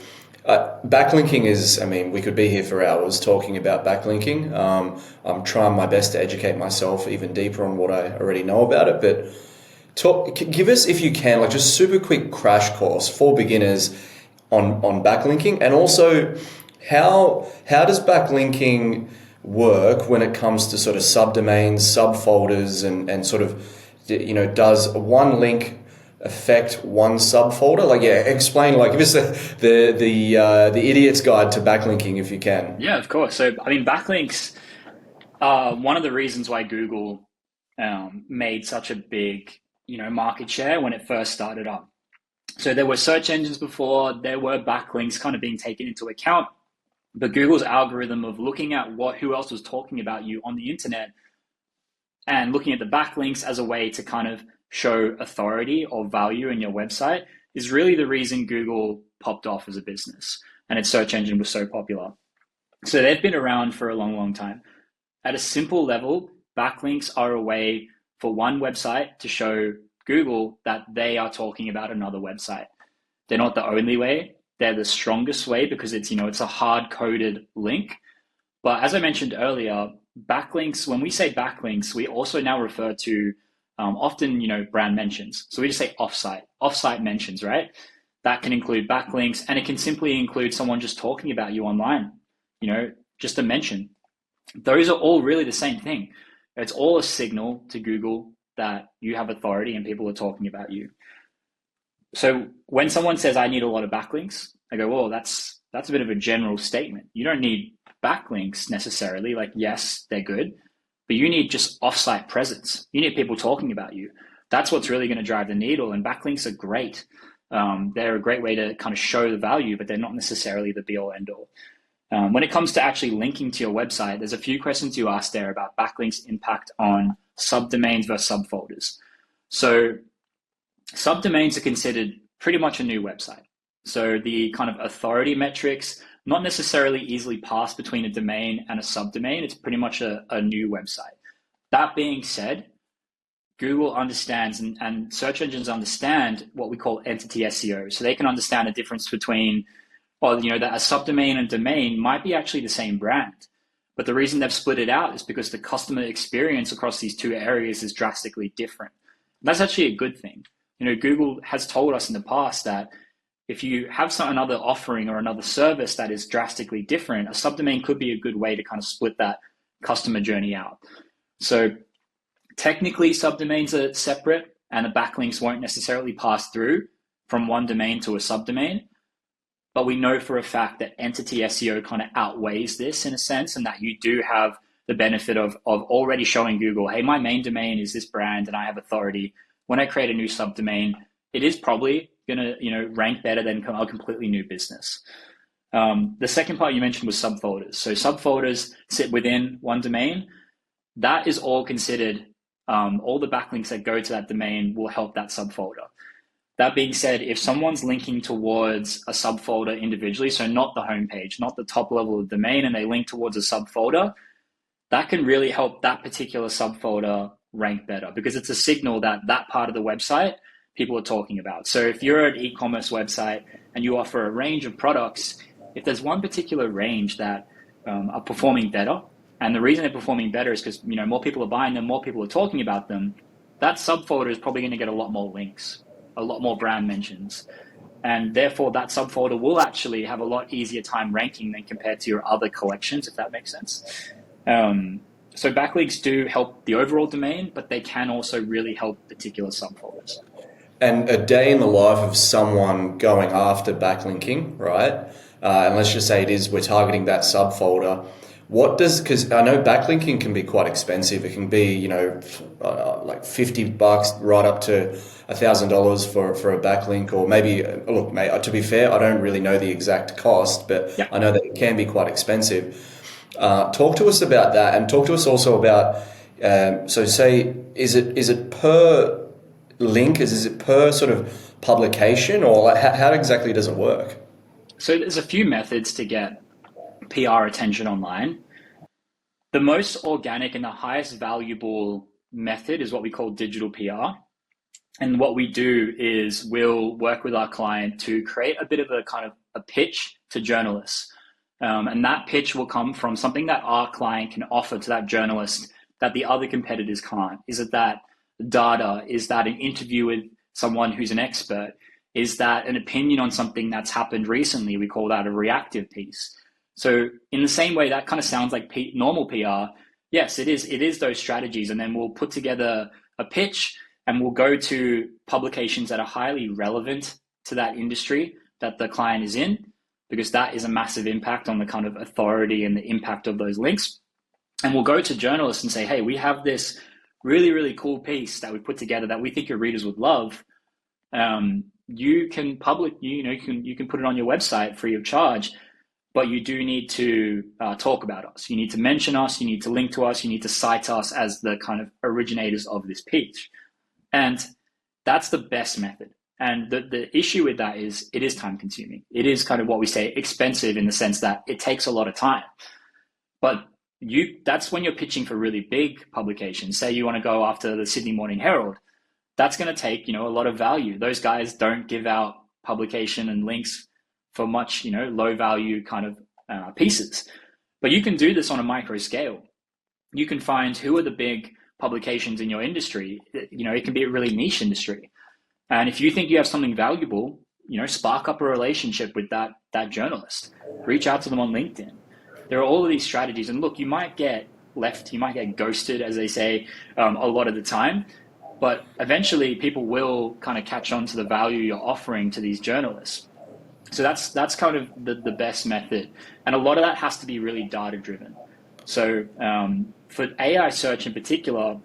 Backlinking is, we could be here for hours talking about backlinking. I'm trying my best to educate myself even deeper on what I already know about it, but give us, if you can, like just super quick crash course for beginners on backlinking, and also how does backlinking work when it comes to sort of subdomains, subfolders, and sort of, does one link affect one subfolder? Like, yeah, explain, like, give us the idiot's guide to backlinking if you can. Yeah, of course. So, backlinks are one of the reasons why Google made such a big, market share when it first started up. So there were search engines before, there were backlinks kind of being taken into account, but Google's algorithm of looking at who else was talking about you on the internet and looking at the backlinks as a way to kind of show authority or value in your website is really the reason Google popped off as a business and its search engine was so popular. So they've been around for a long, long time. At a simple level, backlinks are a way for one website to show Google that they are talking about another website. They're not the only way. They're the strongest way because it's a hard-coded link. But as I mentioned earlier, backlinks, when we say backlinks, we also now refer to often, brand mentions. So we just say offsite mentions, right? That can include backlinks, and it can simply include someone just talking about you online, just a mention. Those are all really the same thing. It's all a signal to Google that you have authority and people are talking about you. So when someone says, I need a lot of backlinks, I go, well, that's a bit of a general statement. You don't need backlinks necessarily. Like, yes, they're good, but you need just offsite presence. You need people talking about you. That's what's really going to drive the needle. And backlinks are great. They're a great way to kind of show the value, but they're not necessarily the be all end all. When it comes to actually linking to your website, there's a few questions you asked there about backlinks' impact on subdomains versus subfolders. So subdomains are considered pretty much a new website. So the kind of authority metrics, not necessarily easily passed between a domain and a subdomain. It's pretty much a new website. That being said, Google understands and search engines understand what we call entity SEO. So they can understand the difference between, that a subdomain and domain might be actually the same brand. But the reason they've split it out is because the customer experience across these two areas is drastically different. That's actually a good thing. Google has told us in the past that if you have another offering or another service that is drastically different, a subdomain could be a good way to kind of split that customer journey out. So technically subdomains are separate and the backlinks won't necessarily pass through from one domain to a subdomain. But we know for a fact that entity SEO kind of outweighs this in a sense, and that you do have the benefit of already showing Google, hey, my main domain is this brand and I have authority. When I create a new subdomain, it is probably going to rank better than a completely new business. The second part you mentioned was subfolders. So subfolders sit within one domain. That is all considered, all the backlinks that go to that domain will help that subfolder. That being said, if someone's linking towards a subfolder individually, so not the homepage, not the top level of the domain, and they link towards a subfolder, that can really help that particular subfolder rank better because it's a signal that that part of the website people are talking about. So if you're an e-commerce website and you offer a range of products, if there's one particular range that are performing better, and the reason they're performing better is because more people are buying them, more people are talking about them, that subfolder is probably going to get a lot more links. a lot more brand mentions. And therefore that subfolder will actually have a lot easier time ranking than compared to your other collections, if that makes sense. So backlinks do help the overall domain, but they can also really help particular subfolders. And a day in the life of someone going after backlinking, right? And let's just say we're targeting that subfolder. Because I know backlinking can be quite expensive. It can be, like $50 right up to $1,000 for a backlink, or maybe, look, mate, to be fair, I don't really know the exact cost, but Yeah. I know that it can be quite expensive. Talk to us about that, and talk to us also about, so say, is it per link? Is it per sort of publication, or like how exactly does it work? So there's a few methods to get PR attention online. The most organic and the highest valuable method is what we call digital PR. And what we do is we'll work with our client to create a bit of a kind of a pitch to journalists. And that pitch will come from something that our client can offer to that journalist that the other competitors can't. Is it that data? Is that an interview with someone who's an expert? Is that an opinion on something that's happened recently? We call that a reactive piece. So in the same way, that kind of sounds like normal PR. Yes, it is. It is those strategies. And then we'll put together a pitch and we'll go to publications that are highly relevant to that industry that the client is in, because that is a massive impact on the kind of authority and the impact of those links. And we'll go to journalists and say, hey, we have this really, really cool piece that we put together that we think your readers would love. You can you can put it on your website free of charge, but you do need to talk about us. You need to mention us. You need to link to us. You need to cite us as the kind of originators of this pitch. And that's the best method. And the issue with that is it is time consuming. It is kind of what we say expensive in the sense that it takes a lot of time. But that's when you're pitching for really big publications. Say you want to go after the Sydney Morning Herald. That's going to take, a lot of value. Those guys don't give out publication and links for much, low value kind of pieces. But you can do this on a micro scale. You can find who are the big publications in your industry. It can be a really niche industry. And if you think you have something valuable, spark up a relationship with that journalist. Reach out to them on LinkedIn. There are all of these strategies. And look, you might get left, you might get ghosted, as they say, a lot of the time. But eventually people will kind of catch on to the value you're offering to these journalists. So that's kind of the best method. And a lot of that has to be really data driven. So for AI search in particular,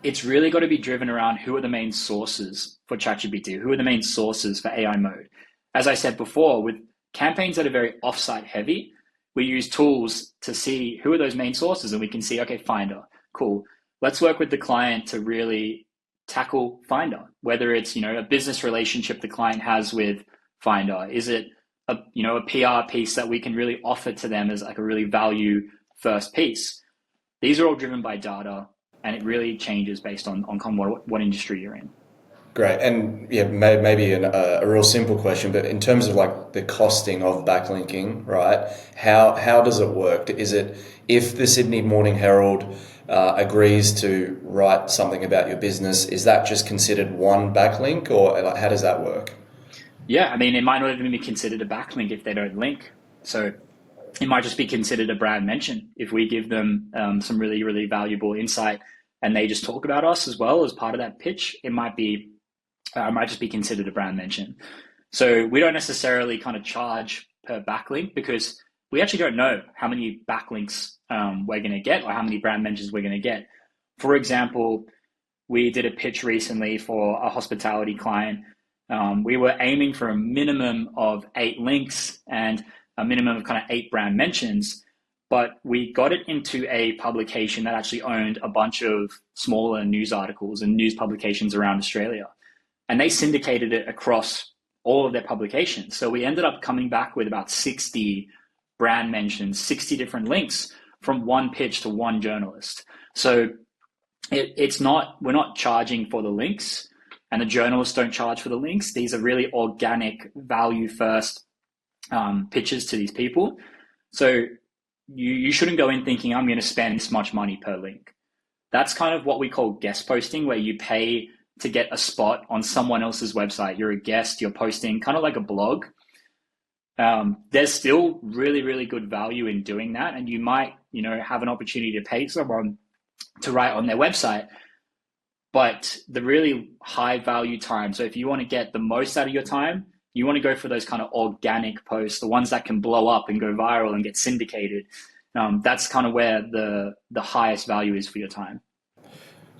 it's really got to be driven around who are the main sources for ChatGPT, who are the main sources for AI mode. As I said before, with campaigns that are very offsite heavy, we use tools to see who are those main sources, and we can see, okay, Finder, cool. Let's work with the client to really tackle Finder, whether it's, a business relationship the client has with Finder. Is it a PR piece that we can really offer to them as like a really value first piece? These are all driven by data, and it really changes based on what industry you're in. Great. And yeah, maybe a real simple question, but in terms of like the costing of backlinking, right? How does it work? Is it if the Sydney Morning Herald agrees to write something about your business, is that just considered one backlink, or like, how does that work? Yeah, I mean, it might not even be considered a backlink if they don't link. So it might just be considered a brand mention if we give them some really, really valuable insight and they just talk about us as well as part of that pitch. It might just be considered a brand mention. So we don't necessarily kind of charge per backlink because we actually don't know how many backlinks we're going to get or how many brand mentions we're going to get. For example, we did a pitch recently for a hospitality client. We were aiming for a minimum of 8 links and a minimum of kind of 8 brand mentions, but we got it into a publication that actually owned a bunch of smaller news articles and news publications around Australia. And they syndicated it across all of their publications. So we ended up coming back with about 60 brand mentions, 60 different links from one pitch to one journalist. So we're not charging for the links, and the journalists don't charge for the links. These are really organic, value first pitches to these people. So you shouldn't go in thinking, I'm going to spend this much money per link. That's kind of what we call guest posting, where you pay to get a spot on someone else's website. You're a guest, you're posting kind of like a blog. There's still really, really good value in doing that. And you might, have an opportunity to pay someone to write on their website. But the really high value time, so if you want to get the most out of your time, you want to go for those kind of organic posts, the ones that can blow up and go viral and get syndicated. That's kind of where the highest value is for your time.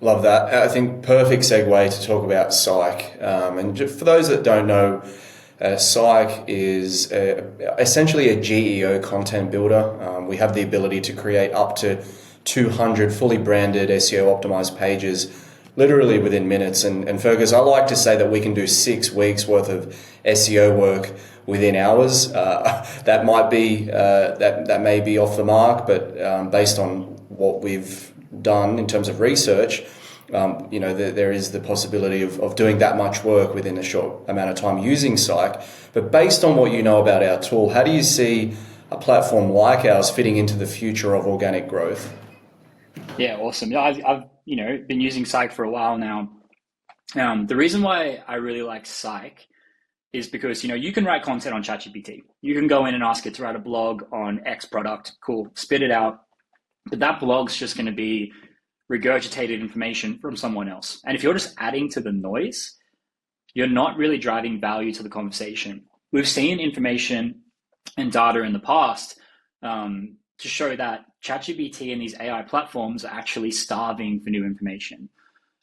Love that. I think perfect segue to talk about Psyke. And for those that don't know, Psyke is essentially a GEO content builder. We have the ability to create up to 200 fully branded SEO optimized pages literally within minutes. And Fearghas, I like to say that we can do 6 weeks worth of SEO work within hours. That might be that may be off the mark, but based on what we've done in terms of research, there is the possibility of doing that much work within a short amount of time using Psyke. But based on what you know about our tool, how do you see a platform like ours fitting into the future of organic growth? Yeah, awesome. Yeah, I've been using Psyke for a while now. The reason why I really like Psyke is because, you can write content on ChatGPT. You can go in and ask it to write a blog on X product. Cool, spit it out. But that blog's just going to be regurgitated information from someone else. And if you're just adding to the noise, you're not really driving value to the conversation. We've seen information and data in the past to show that ChatGPT and these AI platforms are actually starving for new information.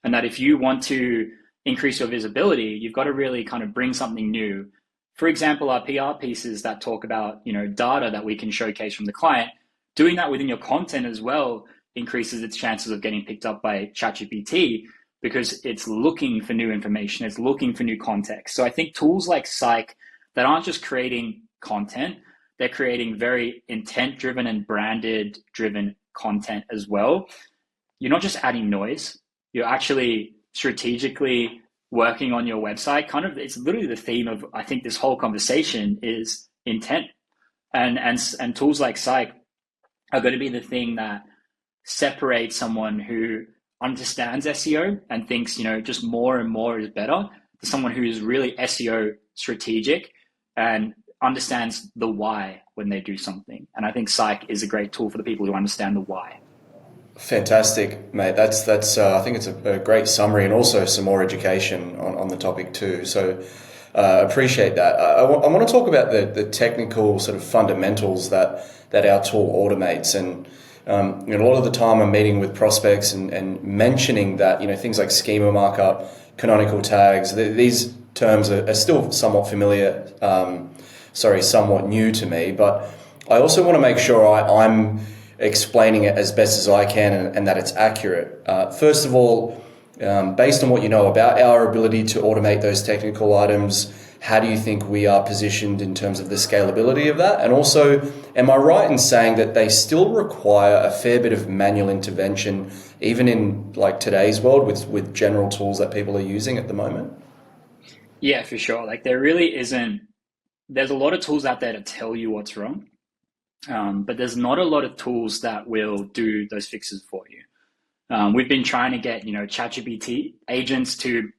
And that if you want to increase your visibility, you've got to really kind of bring something new. For example, our PR pieces that talk about, data that we can showcase from the client, doing that within your content as well increases its chances of getting picked up by ChatGPT because it's looking for new information, it's looking for new context. So I think tools like Psyke that aren't just creating content, they're creating very intent-driven and branded-driven content as well. You're not just adding noise, you're actually strategically working on your website. It's literally the theme of, I think, this whole conversation is intent. And tools like Psyke are going to be the thing that separates someone who understands SEO and thinks, just more and more is better, to someone who is really SEO strategic and understands the why when they do something. And I think Psyke is a great tool for the people who understand the why. Fantastic, mate. That's I think it's a great summary and also some more education on the topic too. So appreciate that. I want to talk about the technical sort of fundamentals that our tool automates. And a lot of the time I'm meeting with prospects and mentioning that, things like schema markup, canonical tags, these terms are still somewhat familiar, somewhat new to me, but I also want to make sure I'm explaining it as best as I can and that it's accurate. First of all, based on what you know about our ability to automate those technical items, how do you think we are positioned in terms of the scalability of that? And also, am I right in saying that they still require a fair bit of manual intervention, even in like today's world with general tools that people are using at the moment? Yeah, for sure. Like there really isn't, there's a lot of tools out there to tell you what's wrong. But there's not a lot of tools that will do those fixes for you. We've been trying to get, ChatGPT agents to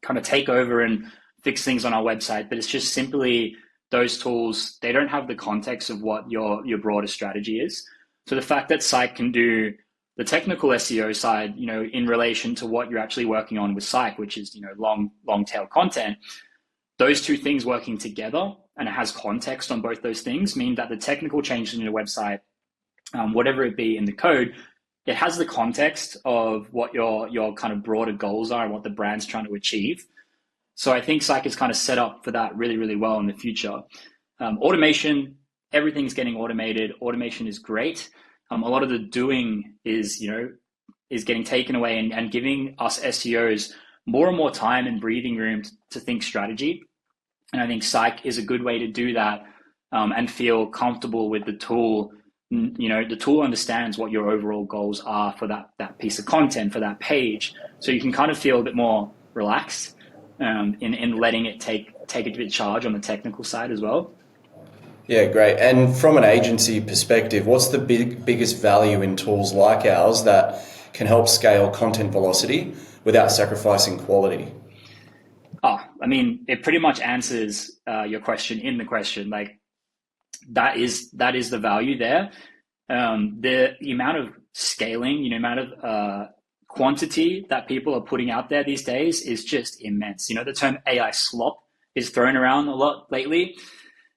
kind of take over and fix things on our website, but it's just simply those tools, they don't have the context of what your broader strategy is. So the fact that Psyke can do the technical SEO side, in relation to what you're actually working on with Psyke, which is, long tail content, those two things working together, and it has context on both those things, mean that the technical changes in your website, whatever it be in the code, it has the context of what your kind of broader goals are and what the brand's trying to achieve. So I think Psyke is kind of set up for that really, really well in the future. Automation, everything's getting automated. Automation is great. A lot of the doing is getting taken away and giving us SEOs more and more time and breathing room to think strategy. And I think Psyke is a good way to do that and feel comfortable with the tool. The tool understands what your overall goals are for that piece of content, for that page. So you can kind of feel a bit more relaxed in letting it take a bit of charge on the technical side as well. Yeah, great. And from an agency perspective, what's the biggest value in tools like ours that can help scale content velocity without sacrificing quality? Oh, I mean, it pretty much answers your question in the question. Like that is the value there. The amount of scaling, amount of quantity that people are putting out there these days is just immense. The term AI slop is thrown around a lot lately.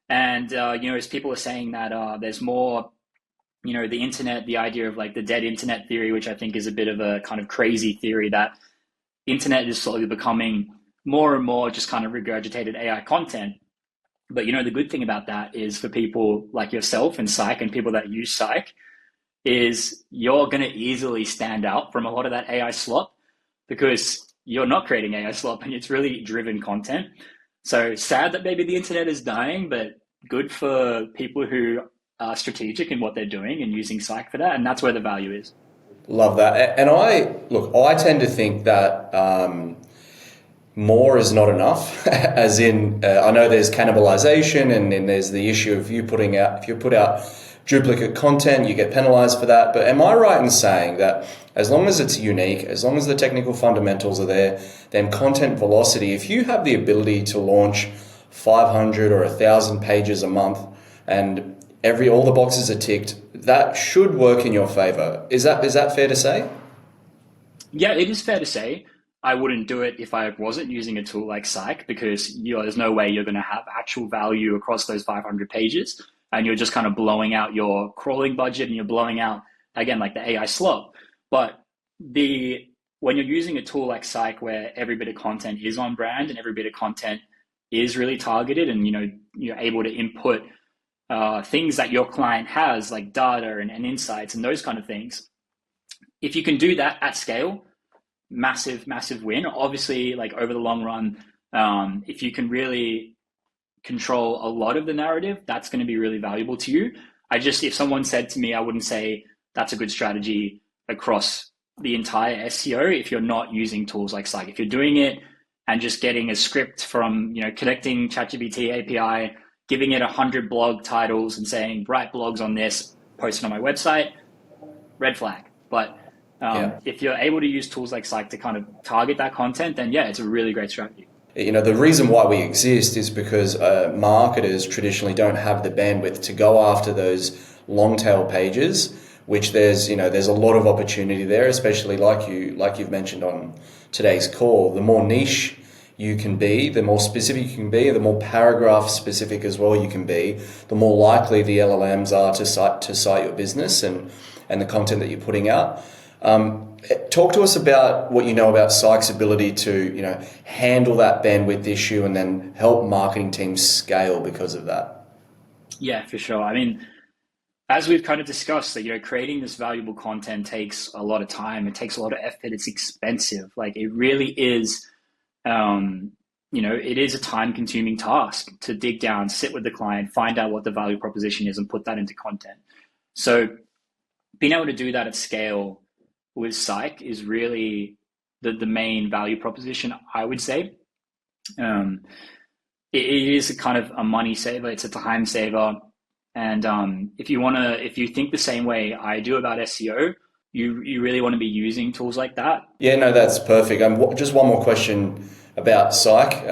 And, as people are saying that there's more, the internet, the idea of like the dead internet theory, which I think is a bit of a kind of crazy theory, that internet is slowly becoming more and more just kind of regurgitated AI content. But, the good thing about that is for people like yourself and Psyche and people that use Psyche is you're going to easily stand out from a lot of that AI slop because you're not creating AI slop and it's really driven content. So sad that maybe the internet is dying, but good for people who are strategic in what they're doing and using Psyche for that. And that's where the value is. Love that. And I tend to think that more is not enough, as in, I know there's cannibalisation and then there's the issue of if you put out duplicate content, you get penalised for that. But am I right in saying that as long as it's unique, as long as the technical fundamentals are there, then content velocity, if you have the ability to launch 500 or 1,000 pages a month and all the boxes are ticked, that should work in your favour. Is that fair to say? Yeah, it is fair to say. I wouldn't do it if I wasn't using a tool like Psyche because there's no way you're going to have actual value across those 500 pages and you're just kind of blowing out your crawling budget and you're blowing out, again, like the AI slop. But when you're using a tool like Psyche where every bit of content is on brand and every bit of content is really targeted and you're able to input things that your client has like data and insights and those kind of things, if you can do that at scale, massive win. Obviously, like over the long run, if you can really control a lot of the narrative, that's going to be really valuable to you. If someone said to me, I wouldn't say that's a good strategy across the entire SEO if you're not using tools like Psyche. If you're doing it and just getting a script from connecting ChatGPT API, giving it 100 blog titles and saying write blogs on this, post it on my website, red flag. But if you're able to use tools like Psyche to kind of target that content, then it's a really great strategy. The reason why we exist is because marketers traditionally don't have the bandwidth to go after those long tail pages, which there's a lot of opportunity there, especially like you've mentioned on today's call. The more niche you can be, the more specific you can be, the more paragraph specific as well you can be, the more likely the LLMs are to cite your business and the content that you're putting out. Talk to us about what you know about Psyche's ability to handle that bandwidth issue and then help marketing teams scale because of that. Yeah, for sure. I mean, as we've kind of discussed, that creating this valuable content takes a lot of time. It takes a lot of effort. It's expensive. Like it really is. It is a time-consuming task to dig down, sit with the client, find out what the value proposition is, and put that into content. So, being able to do that at scale with Psyche is really the main value proposition, I would say. It is a kind of a money saver. It's a time saver. And if you think the same way I do about SEO, you really want to be using tools like that. Yeah, no, that's perfect. Just one more question about Psyche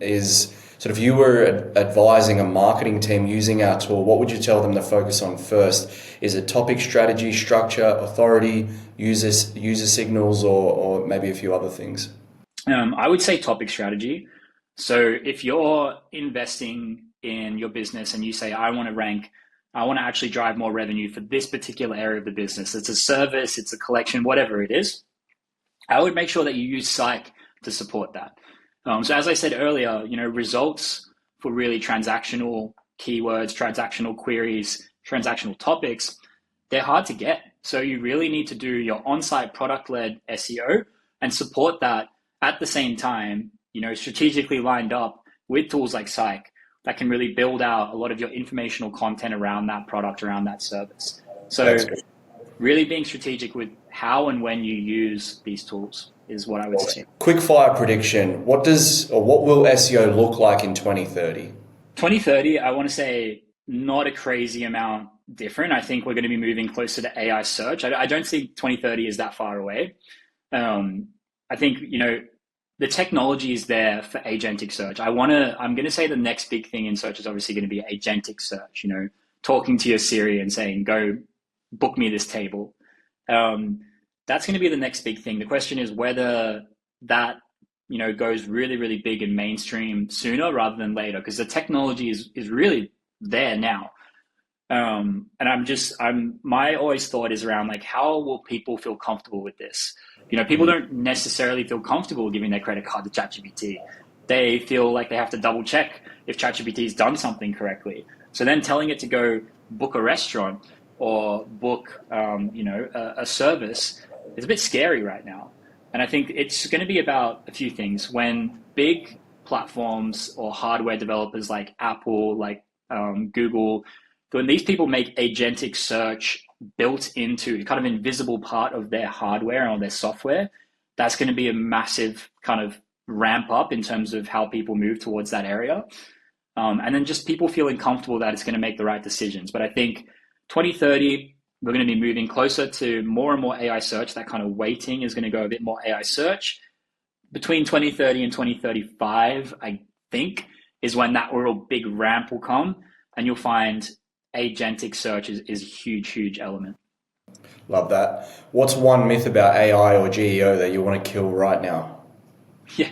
is sort of you were advising a marketing team using our tool. What would you tell them to focus on first? Is it topic, strategy, structure, authority, user signals, or maybe a few other things? I would say topic strategy. So if you're investing in your business and you say, I want to actually drive more revenue for this particular area of the business. It's a service, it's a collection, whatever it is. I would make sure that you use Psyche to support that. So as I said earlier, results for really transactional keywords, transactional queries, transactional topics, they're hard to get. So you really need to do your on-site product-led SEO and support that at the same time, strategically lined up with tools like Psyche that can really build out a lot of your informational content around that product, around that service. So really being strategic with how and when you use these tools is what I would say. Quick fire prediction. What will SEO look like in 2030? 2030, I want to say not a crazy amount different. I think we're going to be moving closer to AI search. I don't think 2030 is that far away. I think, the technology is there for agentic search. I'm going to say the next big thing in search is obviously going to be agentic search, talking to your Siri and saying, go book me this table. That's going to be the next big thing. The question is whether that, goes really, really big and mainstream sooner rather than later, because the technology is really there now. And my always thought is around like, how will people feel comfortable with this? People don't necessarily feel comfortable giving their credit card to ChatGPT. They feel like they have to double check if ChatGPT has done something correctly. So then telling it to go book a restaurant or book, a service is a bit scary right now. And I think it's going to be about a few things. When big platforms or hardware developers like Apple, like Google, when these people make agentic search built into kind of invisible part of their hardware or their software, that's going to be a massive kind of ramp up in terms of how people move towards that area. And then just people feeling comfortable that it's going to make the right decisions. But I think 2030, we're going to be moving closer to more and more AI search. That kind of weighting is going to go a bit more AI search. Between 2030 and 2035, I think, is when that real big ramp will come. And you'll find agentic search is a huge, huge element. Love that. What's one myth about AI or GEO that you want to kill right now? Yeah.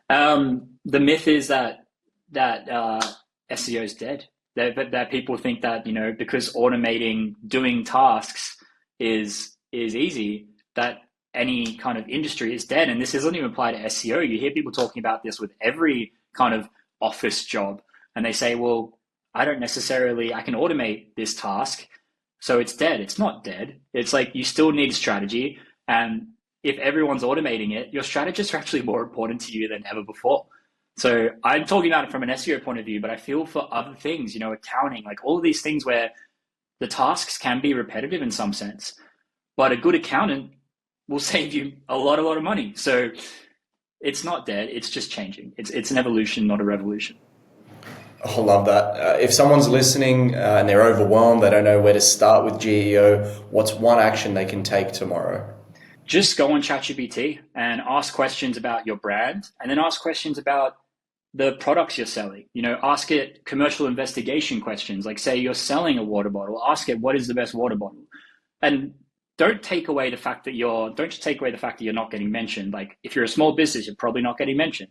The myth is that SEO is dead. That people think that, because automating doing tasks is easy, that any kind of industry is dead. And this doesn't even apply to SEO. You hear people talking about this with every kind of office job. And they say, well, I can automate this task, so it's dead. It's not dead. It's like you still need strategy. And if everyone's automating it, your strategists are actually more important to you than ever before. So I'm talking about it from an SEO point of view, but I feel for other things, accounting, like all of these things where the tasks can be repetitive in some sense, but a good accountant will save you a lot of money. So it's not dead. It's just changing. It's an evolution, not a revolution. I love that. If someone's listening and they're overwhelmed, they don't know where to start with GEO, what's one action they can take tomorrow? Just go on ChatGPT and ask questions about your brand, and then ask questions about the products you're selling. Ask it commercial investigation questions. Like, say you're selling a water bottle, ask it, what is the best water bottle? And don't take away the fact that you're not getting mentioned. Like, if you're a small business, you're probably not getting mentioned.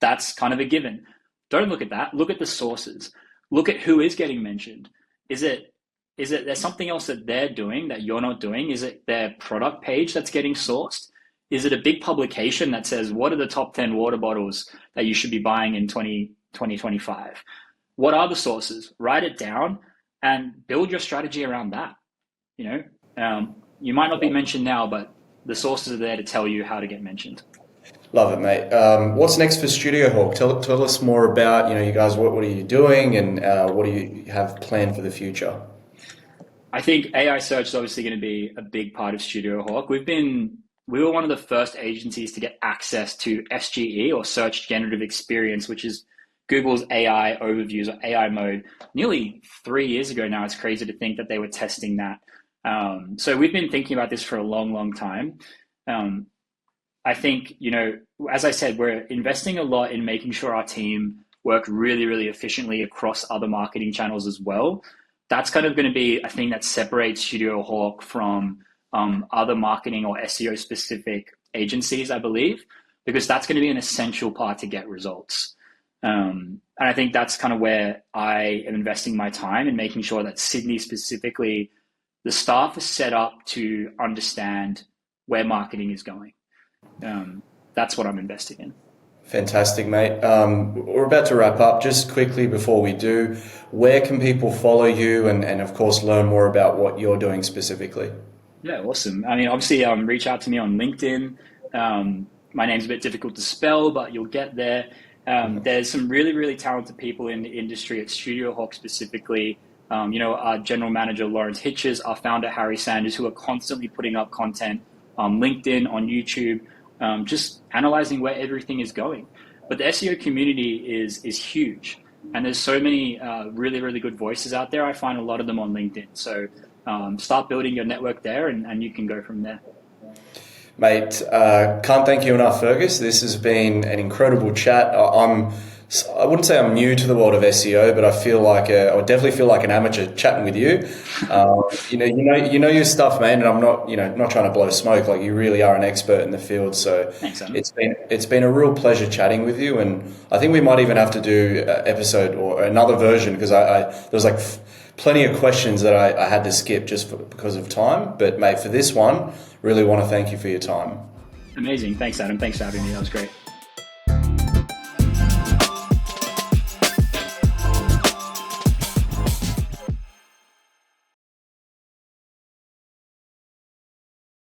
That's kind of a given. Don't look at that. Look at the sources. Look at who is getting mentioned. Is it there's something else that they're doing that you're not doing? Is it their product page that's getting sourced? Is it a big publication that says, what are the top 10 water bottles that you should be buying in 2025? What are the sources? Write it down and build your strategy around that. You might not be mentioned now, but the sources are there to tell you how to get mentioned. Love it, mate. What's next for StudioHawk? Tell us more about, you guys, what are you doing and what do you have planned for the future? I think AI search is obviously going to be a big part of StudioHawk. We were one of the first agencies to get access to SGE, or Search Generative Experience, which is Google's AI overviews or AI mode, nearly 3 years ago now. It's crazy to think that they were testing that. So we've been thinking about this for a long, long time. I think, as I said, we're investing a lot in making sure our team work really, really efficiently across other marketing channels as well. That's kind of going to be a thing that separates StudioHawk from other marketing or SEO specific agencies, I believe, because that's going to be an essential part to get results. And I think that's kind of where I am investing my time in making sure that Sydney specifically, the staff is set up to understand where marketing is going. That's what I'm investing in. Fantastic, mate. We're about to wrap up. Just quickly before we do, where can people follow you and of course learn more about what you're doing specifically? Yeah, awesome. I mean, obviously, reach out to me on LinkedIn. My name's a bit difficult to spell, but you'll get there. There's some really, really talented people in the industry at StudioHawk specifically. Our general manager, Lawrence Hitches, our founder, Harry Sanders, who are constantly putting up content on LinkedIn, on YouTube, just analyzing where everything is going. But the SEO community is huge. And there's so many really, really good voices out there. I find a lot of them on LinkedIn. So start building your network there, and you can go from there. Mate, can't thank you enough, Fearghas. This has been an incredible chat. I wouldn't say I'm new to the world of SEO, but I feel like I would definitely feel like an amateur chatting with you. You know your stuff, man, and I'm not trying to blow smoke. Like, you really are an expert in the field. So Thanks, Adam. it's been a real pleasure chatting with you, and I think we might even have to do an episode or another version, because there was like plenty of questions that I had to skip just because of time. But mate, for this one, really want to thank you for your time. Amazing. Thanks, Adam. Thanks for having me. That was great.